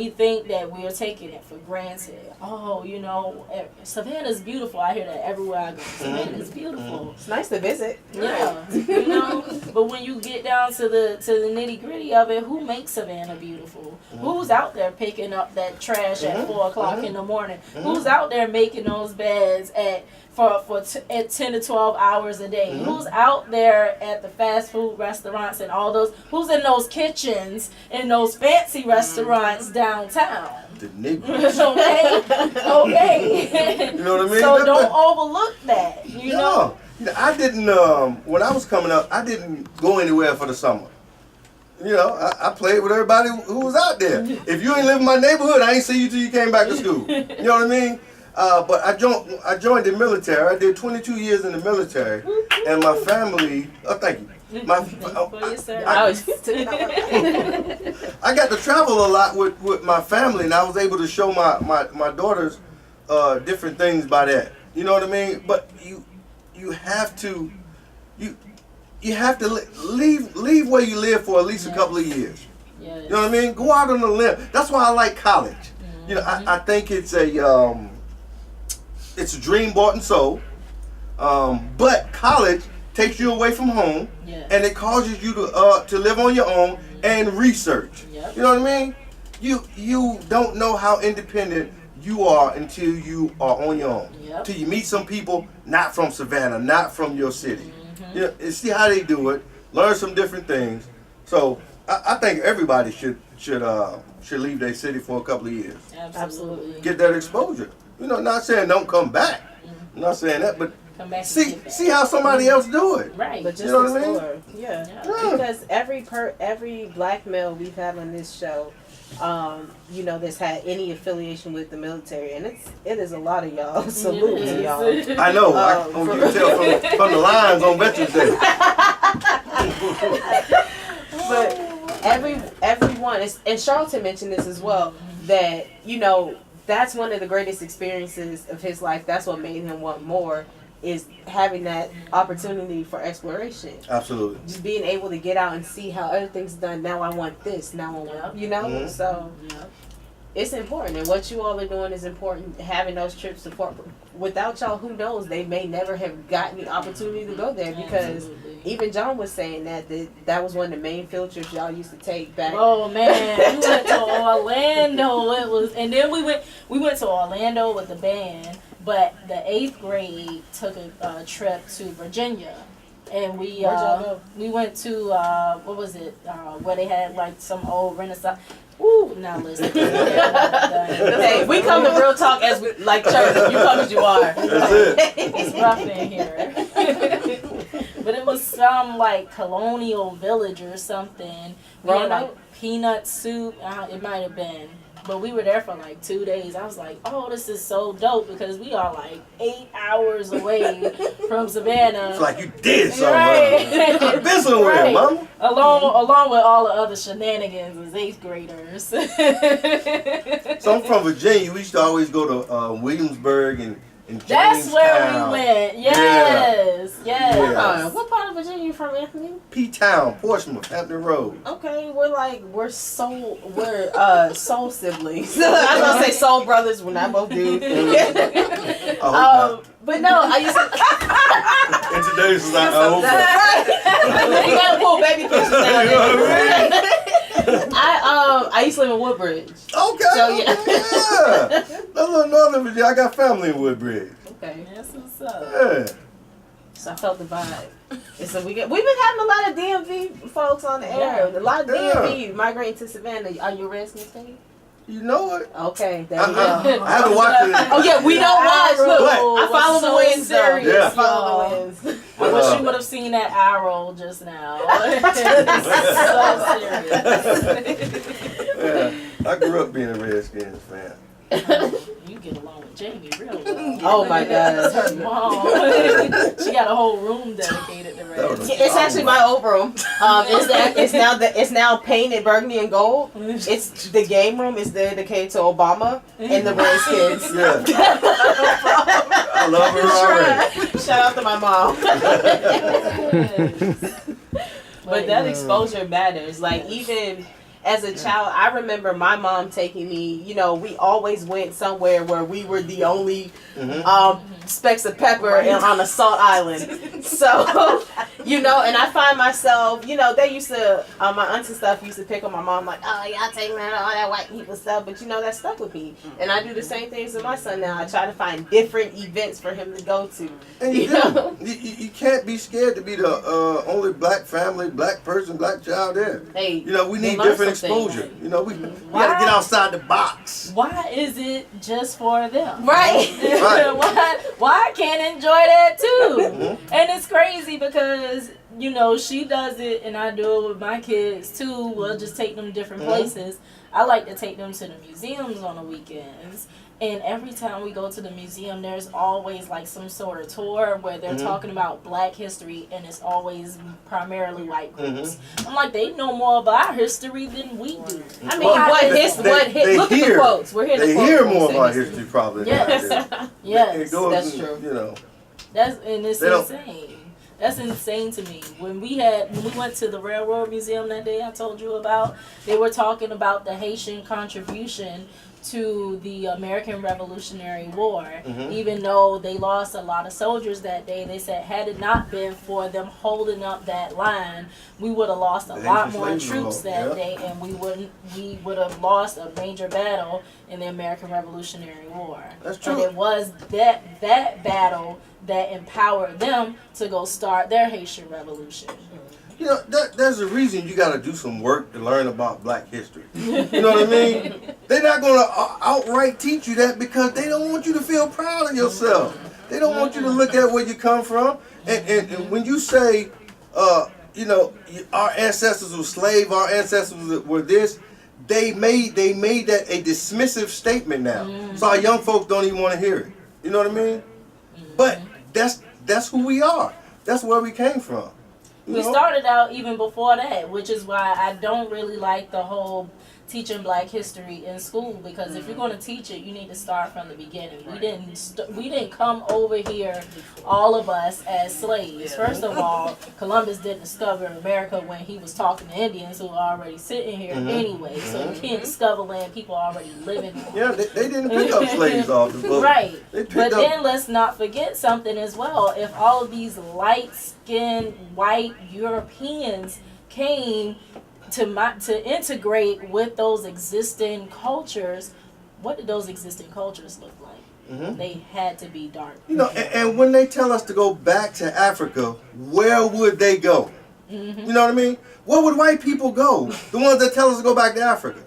Speaker 2: think that we're taking it for granted. Oh, you know, Savannah's beautiful. I hear that everywhere I go. Savannah's beautiful.
Speaker 3: It's nice to visit.
Speaker 2: Yeah, you know. But when you get down to the nitty gritty of it, who makes Savannah beautiful? Who's out there picking up that trash at 4 o'clock in the morning? Who's out there making those beds at 10 to 12 hours a day? Who's out there at the fast food restaurants and all those? Who's in those kitchens in those fancy restaurants downtown?
Speaker 1: The Negroes.
Speaker 2: Okay.
Speaker 1: You know what I mean?
Speaker 2: So don't overlook that. You know.
Speaker 1: I didn't. When I was coming up, I didn't go anywhere for the summer. You know, I played with everybody who was out there. If you ain't live in my neighborhood, I ain't see you till you came back to school. You know what I mean? But I joined the military. I did 22 years in the military, and my family. Oh, thank you. I got to travel a lot with my family, and I was able to show my daughters different things by that. You know what I mean? But you have to leave where you live for at least a couple of years. You know what I mean? Go out on the limb. That's why I like college. You know, I think it's a dream bought and sold. But college takes you away from home, and it causes you to live on your own and research. You know what I mean? You don't know how independent you are until you are on your own. Till you meet some people not from Savannah, not from your city. You know, and see how they do it. Learn some different things. So I think everybody should leave their city for a couple of years.
Speaker 2: Absolutely.
Speaker 1: Get that exposure. You know, not saying don't come back. I'm not saying that, but see how somebody else do it.
Speaker 2: Right.
Speaker 3: But just
Speaker 1: you know what I
Speaker 3: explore.
Speaker 1: mean?
Speaker 3: Yeah. Because every black male we've had on this show, you know, that's had any affiliation with the military, and it is a lot of y'all. Salute to y'all.
Speaker 1: I know. You can tell from the lines on Veterans Day.
Speaker 3: But everyone, and Charlton mentioned this as well, that, you know, that's one of the greatest experiences of his life. That's what made him want more, is having that opportunity for exploration.
Speaker 1: Absolutely.
Speaker 3: Just being able to get out and see how everything's done. Now I want this. Now I want, you know? So it's important. And what you all are doing is important. Having those trips support. Without y'all, who knows? They may never have gotten the opportunity to go there, because even John was saying that was one of the main field trips y'all used to take back.
Speaker 2: Oh man, we went to Orlando. And then we went to Orlando with the band. But the 8th grade took a trip to Virginia, And we
Speaker 3: Where'd y'all go?
Speaker 2: we went to what was it? Where they had like some old Renaissance. Ooh, now listen.
Speaker 3: Hey, we come to Real Talk as we like church. You come as you are.
Speaker 1: That's it.
Speaker 2: It's rough in here. But it was some like colonial village or something. We had like peanut soup. It might have been. But we were there for like 2 days. I was like, oh, this is so dope because we are like 8 hours away from Savannah.
Speaker 1: It's like you did something.
Speaker 2: Right.
Speaker 1: I've been somewhere,
Speaker 2: Right.
Speaker 1: mama.
Speaker 2: Along with all the other shenanigans as 8th graders.
Speaker 1: So I'm from Virginia. We used to always go to Williamsburg and
Speaker 2: That's where
Speaker 1: Jamestown.
Speaker 2: we went. Yes. Yes.
Speaker 1: Yeah.
Speaker 3: What part of Virginia you from, Anthony?
Speaker 1: P-Town, Portsmouth, Hampton Road.
Speaker 3: Okay, we're soul siblings. I was gonna say soul brothers. We're not both dudes.
Speaker 1: I hope
Speaker 3: But no, I used to.
Speaker 1: not. In today's society, I hope not.
Speaker 3: You gotta pull baby pictures
Speaker 1: You know what I
Speaker 3: now. I used to live in Woodbridge.
Speaker 1: Okay.
Speaker 3: So, yeah.
Speaker 1: Yeah. That's little Northern Virginia. I got family in Woodbridge.
Speaker 3: Okay.
Speaker 2: That's what's up.
Speaker 1: Yeah.
Speaker 3: So I felt the vibe. And so we've been having a lot of DMV folks on the air. A lot of DMV migrating to Savannah. Are you a Redskins fan?
Speaker 1: You know it.
Speaker 3: Okay, there we go.
Speaker 1: I haven't watched it.
Speaker 3: Oh yeah, we don't watch. Look,
Speaker 1: But-
Speaker 3: I follow the wins.
Speaker 2: Serious,
Speaker 1: Yeah.
Speaker 3: I follow the wins.
Speaker 2: I wish you would have seen that eye roll just now. So serious.
Speaker 1: Yeah. I grew up being a Redskins fan.
Speaker 2: You get along with Jamie real well.
Speaker 3: Oh my
Speaker 2: That's
Speaker 3: God.
Speaker 2: her mom. She got a whole room dedicated to
Speaker 1: That was
Speaker 2: Reds.
Speaker 3: It's actually my old room. It's now painted burgundy and gold. It's the game room is dedicated to Obama and the Redskins.
Speaker 1: Yeah. I love her already.
Speaker 3: Shout out to my mom.
Speaker 2: Yes.
Speaker 3: But that exposure matters. Like even as a child, I remember my mom taking me, you know, we always went somewhere where we were the only specks of pepper on a salt island. So, you know, and I find myself, you know, they used to, my aunts and stuff used to pick on my mom like, oh, y'all taking all that white people stuff. But, you know, that stuck with me. And I do the same things with my son now. I try to find different events for him to go to.
Speaker 1: And you do. You can't be scared to be the only black family, black person, black child there.
Speaker 3: Hey,
Speaker 1: You know, we
Speaker 3: you
Speaker 1: need
Speaker 3: learn
Speaker 1: different
Speaker 3: something.
Speaker 1: exposure. You know, we gotta
Speaker 2: Why?
Speaker 1: get outside the box.
Speaker 2: Why is it just for them?
Speaker 3: Right.
Speaker 1: Right.
Speaker 2: Why I can't enjoy that too?
Speaker 1: Mhm.
Speaker 2: And it's crazy because, you know, she does it and I do it with my kids too. We'll just take them different places. I like to take them to the museums on the weekends. And every time we go to the museum, there's always like some sort of tour where they're talking about black history and it's always primarily white groups. I'm like, they know more about our history than we do.
Speaker 3: I mean,
Speaker 1: Well,
Speaker 3: look
Speaker 1: they
Speaker 3: at the
Speaker 1: hear-
Speaker 3: quotes. We're here to
Speaker 1: They
Speaker 3: quote
Speaker 1: hear
Speaker 3: quotes
Speaker 1: more
Speaker 3: and
Speaker 1: about
Speaker 3: history.
Speaker 1: history probably than
Speaker 2: Yes.
Speaker 1: I do.
Speaker 2: Yes.
Speaker 1: It goes,
Speaker 3: That's true.
Speaker 1: You know.
Speaker 2: And it's
Speaker 1: They don't-
Speaker 2: insane. That's insane to me. When we went to the Railroad Museum that day I told you about, they were talking about the Haitian contribution to the American Revolutionary War. Even though they lost a lot of soldiers that day, they said had it not been for them holding up that line, we would have lost a lot more troops that day, and we would have lost a major battle in the American Revolutionary War.
Speaker 1: That's true.
Speaker 2: And it was that battle that empowered them to go start their Haitian Revolution.
Speaker 1: You know, there's a reason you got to do some work to learn about black history. You know what I mean? They're not going to outright teach you that because they don't want you to feel proud of yourself. They don't want you to look at where you come from. And when you say, you know, our ancestors were slaves, our ancestors were this, they made that a dismissive statement now. So our young folks don't even want to hear it. You know what I mean? But that's who we are. That's where we came from. You
Speaker 2: We
Speaker 1: know?
Speaker 2: started out even before that, which is why I don't really like the whole teaching black history in school, because if you're going to teach it, you need to start from the beginning. We didn't come over here, all of us, as slaves. First of all, Columbus didn't discover America when he was talking to Indians who were already sitting here anyway. So you can't discover land people are already living on.
Speaker 1: Yeah, they didn't pick up slaves off the book.
Speaker 2: Right.
Speaker 1: They picked
Speaker 2: But
Speaker 1: up,
Speaker 2: then let's not forget something as well. If all of these light-skinned white Europeans came to integrate with those existing cultures, what did those existing cultures look like? They had to be dark.
Speaker 1: You know, and when they tell us to go back to Africa, where would they go? You know what I mean? Where would white people go? The ones that tell us to go back to Africa.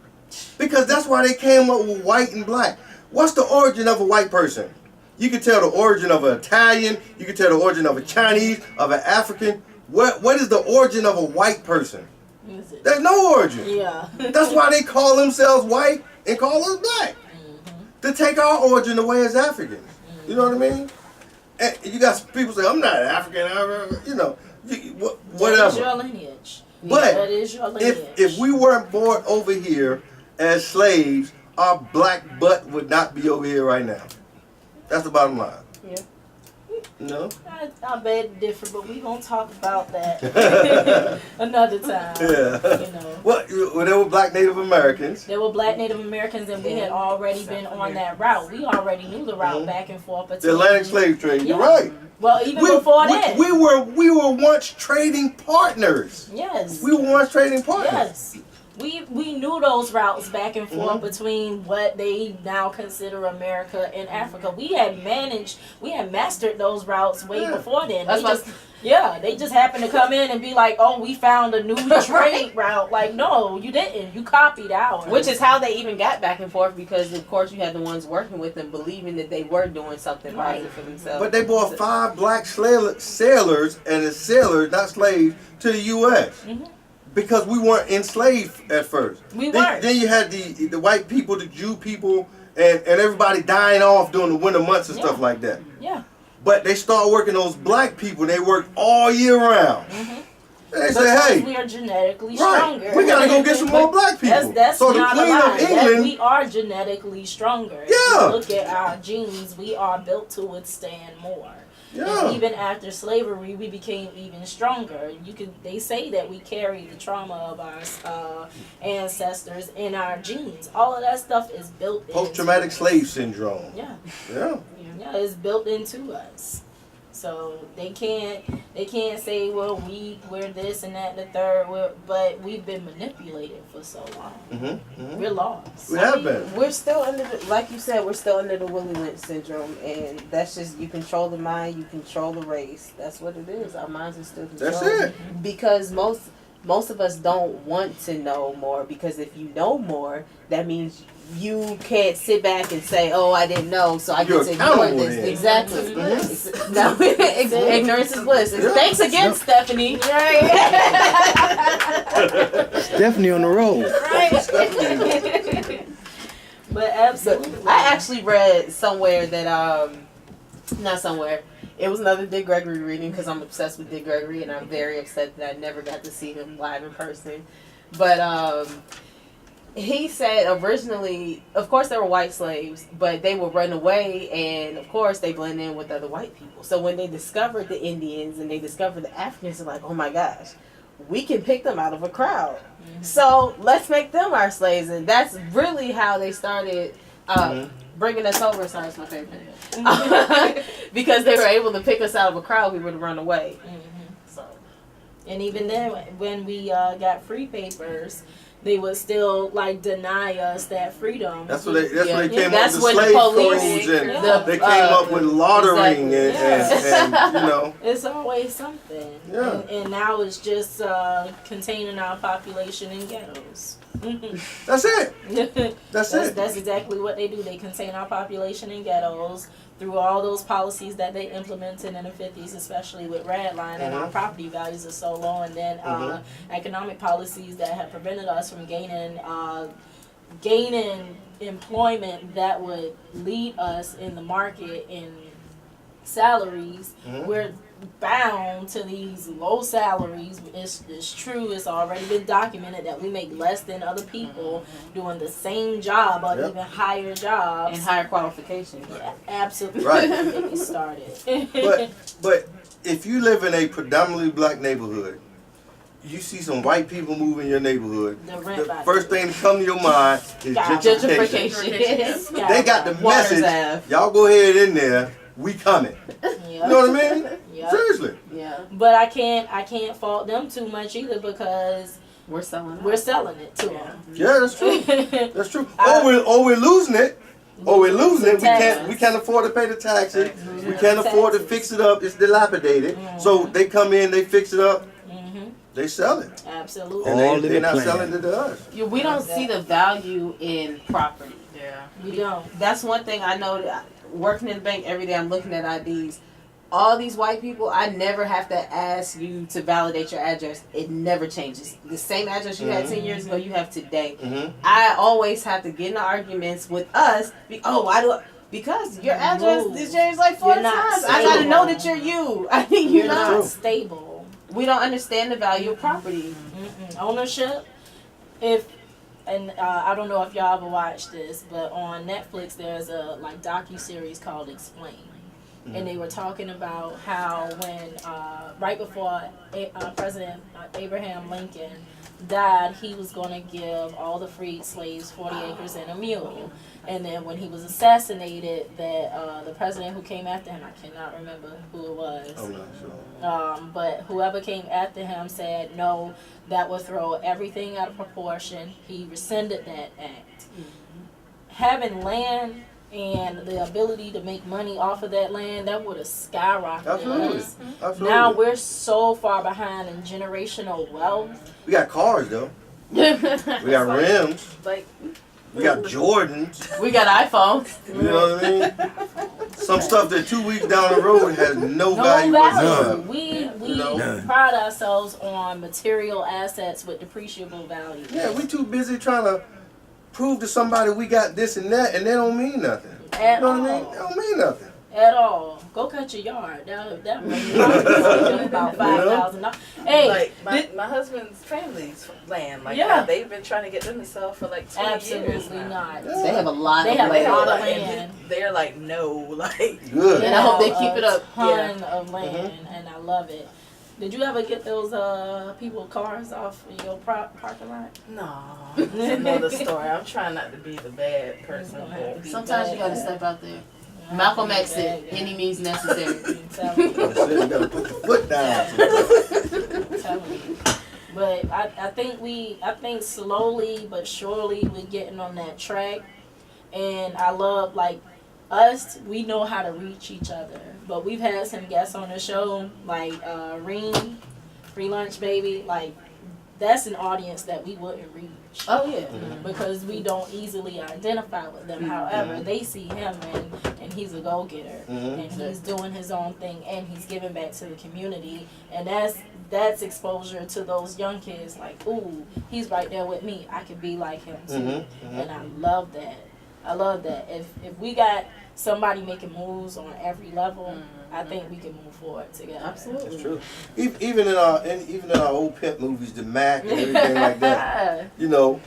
Speaker 1: Because that's why they came up with white and black. What's the origin of a white person? You can tell the origin of an Italian. You can tell the origin of a Chinese, of an African. What is the origin of a white person? There's no origin.
Speaker 2: Yeah.
Speaker 1: That's why they call themselves white and call us black. To take our origin away as Africans. You know what I mean? And you got some people say, I'm not African. You know, whatever.
Speaker 2: That is your lineage.
Speaker 1: But
Speaker 2: that is your lineage.
Speaker 1: if we weren't born over here as slaves, our black butt would not be over here right now. That's the bottom line.
Speaker 2: Yeah.
Speaker 1: No?
Speaker 2: I bet it different, but we gonna talk about that another time.
Speaker 1: Yeah.
Speaker 2: You know.
Speaker 1: Well, there were black Native Americans.
Speaker 2: There were black Native Americans, and we had already been on that route. We already knew the route back and forth between
Speaker 1: The Atlantic slave trade. You're right.
Speaker 2: Well, even before that.
Speaker 1: We were once trading partners.
Speaker 2: Yes.
Speaker 1: We were once trading partners.
Speaker 2: Yes. We knew those routes back and forth between what they now consider America and Africa. We had mastered those routes way before then. They just happened to come in and be like, oh, we found a new trade route. Like, no, you didn't. You copied ours.
Speaker 3: Which is how they even got back and forth, because of course you had the ones working with them believing that they were doing something positive for themselves.
Speaker 1: But they brought 5 black sailors and sailors, not slaves, to the U.S. Because we weren't enslaved at first.
Speaker 2: We weren't.
Speaker 1: Then you had the white people, the Jew people, and everybody dying off during the winter months and stuff like that.
Speaker 2: Yeah.
Speaker 1: But they start working those black people. They work all year round. And they say, hey,
Speaker 2: we are genetically stronger.
Speaker 1: We gotta go get some more black people.
Speaker 2: That's
Speaker 1: so the
Speaker 2: not
Speaker 1: Queen
Speaker 2: a lie.
Speaker 1: of England,
Speaker 2: we are genetically stronger.
Speaker 1: Yeah.
Speaker 2: If you look at our genes, we are built to withstand more.
Speaker 1: Yeah.
Speaker 2: And even after slavery, we became even stronger. They say that we carry the trauma of our ancestors in our genes. All of that stuff is built.
Speaker 1: Post-traumatic slave syndrome.
Speaker 2: Yeah.
Speaker 1: Yeah.
Speaker 2: Yeah, it's built into us. So they can't say, well, we're this and that and the third, but we've been manipulated for so long. We're lost.
Speaker 1: We have been.
Speaker 3: We're still under like you said, we're still under the Willie Lynch syndrome, and that's just, you control the mind, you control the race. That's what it is. Our minds are still controlled.
Speaker 1: That's it.
Speaker 3: Because most of us don't want to know more, because if you know more, that means you can't sit back and say, "Oh, I didn't know, so I get to ignore this."
Speaker 1: Then.
Speaker 3: Exactly. No, ignorance is bliss. Thanks again, Stephanie.
Speaker 4: Stephanie on the road.
Speaker 2: But absolutely,
Speaker 3: I actually read somewhere that not somewhere. It was another Dick Gregory reading, because I'm obsessed with Dick Gregory, and I'm very upset that I never got to see him live in person. But he said originally, of course, there were white slaves, but they would run away, and of course, they blend in with other white people. So when they discovered the Indians and they discovered the Africans, they're like, oh my gosh, we can pick them out of a crowd. So let's make them our slaves. And that's really how they started bringing us over. Sorry, it's my favorite. Because they were able to pick us out of a crowd, we would run away. So,
Speaker 2: and even then, when we got free papers, they would still deny us that freedom.
Speaker 1: That's what they came up with
Speaker 3: That's
Speaker 1: the
Speaker 3: when
Speaker 1: slave
Speaker 3: the police
Speaker 1: codes, and they came up with lottery and you know.
Speaker 2: It's always something.
Speaker 1: Yeah.
Speaker 2: And now it's just containing our population in ghettos.
Speaker 1: That's it. That's it.
Speaker 2: That's exactly what they do. They contain our population in ghettos through all those policies that they implemented in the 50s, especially with redlining, and our property values are so low, and then economic policies that have prevented us from gaining employment that would lead us in the market in salaries. We're bound to these low salaries. It's true. It's already been documented that we make less than other people doing the same job or even higher jobs
Speaker 3: and higher qualifications.
Speaker 2: Yeah, absolutely.
Speaker 1: Right.
Speaker 2: Get me started.
Speaker 1: But if you live in a predominantly black neighborhood, you see some white people move in your neighborhood, the first thing to come to your mind is gentrification. They got the message. Y'all go ahead in there. We coming. You know what I mean? Seriously.
Speaker 2: Yeah. But I can't fault them too much either, because
Speaker 3: we're selling it to them.
Speaker 1: Yeah, that's true. That's true. Or we're losing it Oh, we're losing it.
Speaker 2: Taxes.
Speaker 1: We can't afford to pay the taxes. We can't afford to fix it up. It's dilapidated. So they come in, they fix it up, they sell it.
Speaker 2: Absolutely.
Speaker 1: And they're not selling it to us.
Speaker 3: Yeah, we don't see the value in property.
Speaker 5: Yeah.
Speaker 2: We don't.
Speaker 3: That's one thing I know. That working in the bank every day, I'm looking at IDs. All these white people, I never have to ask you to validate your address. It never changes. The same address you had 10 years ago, you have today. I always have to get in arguments with us. Because your address is changed like 4 times. I gotta know that you're you. I mean,
Speaker 2: You're not stable.
Speaker 3: We don't understand the value of property.
Speaker 2: Ownership. I don't know if y'all ever watched this, but on Netflix there's a docu-series called Explain. And they were talking about how when right before President Abraham Lincoln died, he was going to give all the freed slaves 40 acres and a mule. And then when he was assassinated, that the president who came after him, I cannot remember who it was.
Speaker 1: I'm not sure.
Speaker 2: But whoever came after him said, no, that would throw everything out of proportion. He rescinded that act. Having land and the ability to make money off of that land, that would have skyrocketed
Speaker 1: Absolutely.
Speaker 2: us.
Speaker 1: Absolutely.
Speaker 2: Now we're so far behind in generational wealth.
Speaker 1: We got cars though. We got rims.
Speaker 5: Like,
Speaker 1: We got Jordans.
Speaker 3: We got iPhones.
Speaker 1: You know what I mean? Some stuff that 2 weeks down the road has no value
Speaker 2: No value.
Speaker 1: whatsoever.
Speaker 2: We
Speaker 1: None.
Speaker 2: pride ourselves on material assets with depreciable value.
Speaker 1: Yeah, we too busy trying to prove to somebody we got this and that, and they don't mean nothing.
Speaker 2: At
Speaker 1: You know what I
Speaker 2: all.
Speaker 1: mean? They don't mean nothing.
Speaker 2: At all. Go cut your yard. That money about $5,000. Hey,
Speaker 5: like my husband's family's land, like
Speaker 2: Yeah.
Speaker 5: they've been trying to get them to sell for like 20 years
Speaker 2: absolutely
Speaker 5: now.
Speaker 2: not.
Speaker 3: They have a lot
Speaker 2: They
Speaker 3: of
Speaker 2: have a
Speaker 3: land.
Speaker 2: lot of
Speaker 5: And
Speaker 2: land.
Speaker 5: they're like, no, like
Speaker 1: Good.
Speaker 3: And I hope they keep it up.
Speaker 2: A ton of land, and I love it. Did you ever get those people cars off in your parking lot?
Speaker 5: no. It's another story. I'm trying not to be the bad person. But
Speaker 3: Sometimes you gotta step out there. Malcolm X said, any means necessary.
Speaker 2: I'm telling you.
Speaker 1: That's it, you gotta put the foot down.
Speaker 2: I'm telling you. But I think slowly but surely we're getting on that track, and I love us. We know how to reach each other, but we've had some guests on the show like Reem, Free Lunch Baby. Like that's an audience that we wouldn't reach.
Speaker 3: Oh yeah.
Speaker 2: Because we don't easily identify with them. However, they see him and he's a go-getter and he's doing his own thing and he's giving back to the community, and that's exposure to those young kids. Like, ooh, he's right there with me. I could be like him too, and I love that. I love that. If we got somebody making moves on every level, I think we can move forward together.
Speaker 3: Absolutely.
Speaker 1: That's true. Even in our old pimp movies, the Mac and everything like that, you know,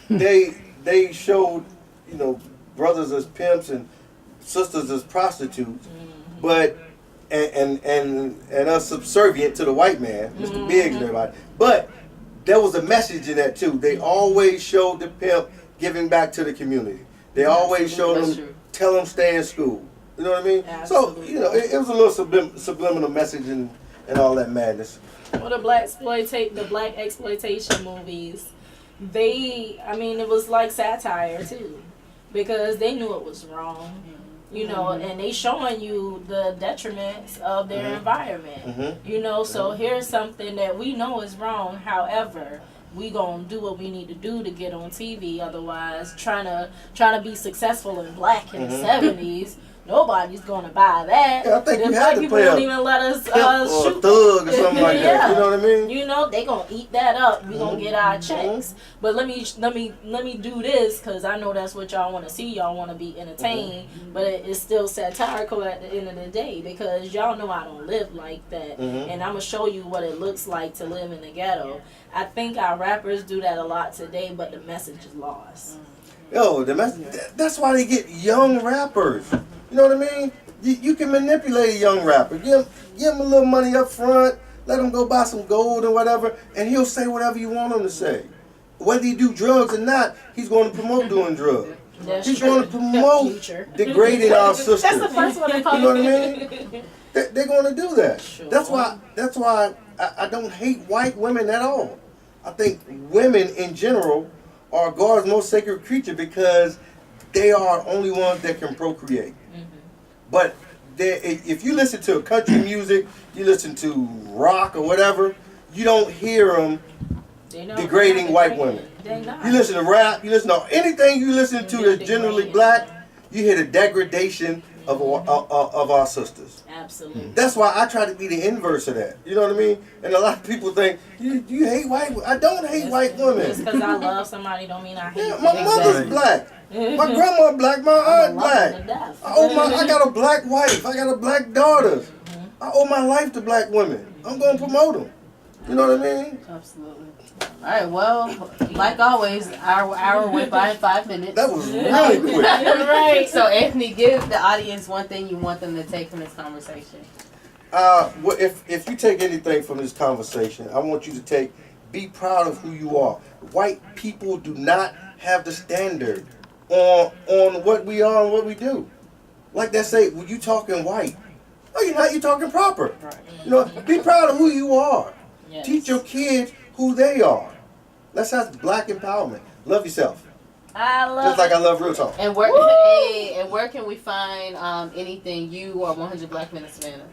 Speaker 1: they showed, you know, brothers as pimps and sisters as prostitutes, but and us subservient to the white man, Mr. Biggs and everybody. But there was a message in that too. They always showed the pimp giving back to the community. They always showed
Speaker 3: That's
Speaker 1: them,
Speaker 3: true.
Speaker 1: tell them stay in school. You know what I mean?
Speaker 2: Absolutely.
Speaker 1: So, you know, it was a little subliminal message and all that madness.
Speaker 2: Well, the black exploitation movies, it was like satire too, because they knew it was wrong, you know, and they showing you the detriments of their environment, you know. So here's something that we know is wrong. However, we gonna do what we need to do to get on TV. Otherwise, trying to be successful in black in the 70s. Nobody's gonna buy that.
Speaker 1: Yeah, I think
Speaker 2: the
Speaker 1: you
Speaker 2: black
Speaker 1: had to
Speaker 2: people
Speaker 1: play
Speaker 2: don't
Speaker 1: a
Speaker 2: even let us
Speaker 1: pimp or a
Speaker 2: shoot.
Speaker 1: thug or something like that.
Speaker 2: Yeah.
Speaker 1: You know what I mean?
Speaker 2: You know, they gonna eat that up. We gonna get our checks. But let me do this because I know that's what y'all want to see. Y'all want to be entertained, but it's still satirical at the end of the day because y'all know I don't live like that, and I'm gonna show you what it looks like to live in the ghetto. I think our rappers do that a lot today, but the message is lost.
Speaker 1: Yo, that's why they get young rappers. You know what I mean? You can manipulate a young rapper. Give him a little money up front. Let him go buy some gold or whatever, and he'll say whatever you want him to say. Whether he do drugs or not, he's going to promote doing drugs. He's going to promote degrading our sisters.
Speaker 2: That's the first one.
Speaker 1: You know what I mean? They're going to do that.
Speaker 2: Sure.
Speaker 1: That's why I don't hate white women at all. I think women in general are God's most sacred creature because they are the only ones that can procreate. But if you listen to country music, you listen to rock or whatever, you don't hear them degrading white women. You listen to rap, you listen to anything you listen to that's generally black, you hear the degradation of our sisters.
Speaker 2: Absolutely.
Speaker 1: That's why I try to be the inverse of that. You know what I mean? And a lot of people think, you hate white women. I don't hate white women.
Speaker 2: Just because I love somebody don't mean I hate them.
Speaker 1: My mother's black. My grandma black. My aunt black. I got a black wife. I got a black daughter. I owe my life to black women. I'm going to promote them. You know what I mean?
Speaker 5: Absolutely. All right, well, like always, our hour went by in 5 minutes.
Speaker 1: That was really quick.
Speaker 5: Right. So, Anthony, give the audience one thing you want them to take from this conversation.
Speaker 1: Well, if you take anything from this conversation, I want you to be proud of who you are. White people do not have the standard on what we are and what we do. Like they say, well, you talking white. No, you're not. You're talking proper.
Speaker 5: Right.
Speaker 1: You know, be proud of who you are.
Speaker 2: Yes.
Speaker 1: Teach your kids who they are. Let's have black empowerment. Love yourself.
Speaker 2: I love
Speaker 1: Just like I love real talk.
Speaker 5: And where can we find anything you or 100 Black Men of Savannah?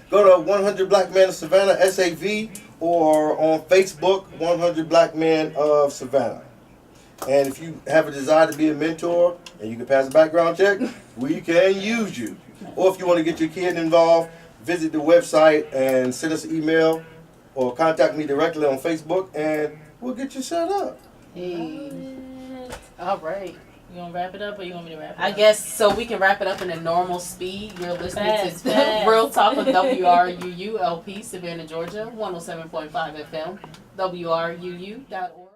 Speaker 1: Go to 100 Black Men of Savannah, SAV, or on Facebook, 100 Black Men of Savannah. And if you have a desire to be a mentor and you can pass a background check, we can use you. Or if you want to get your kid involved, visit the website and send us an email or contact me directly on Facebook and we'll get you set up.
Speaker 5: Hey. All right.
Speaker 2: You gonna wrap it up or you want me to wrap it up?
Speaker 5: I guess so we can wrap it up in a normal speed. You're listening
Speaker 2: Fast,
Speaker 5: to
Speaker 2: fast.
Speaker 5: Real Talk with WRUU LP, Savannah, Georgia, 107.5 FM, WRUU.org.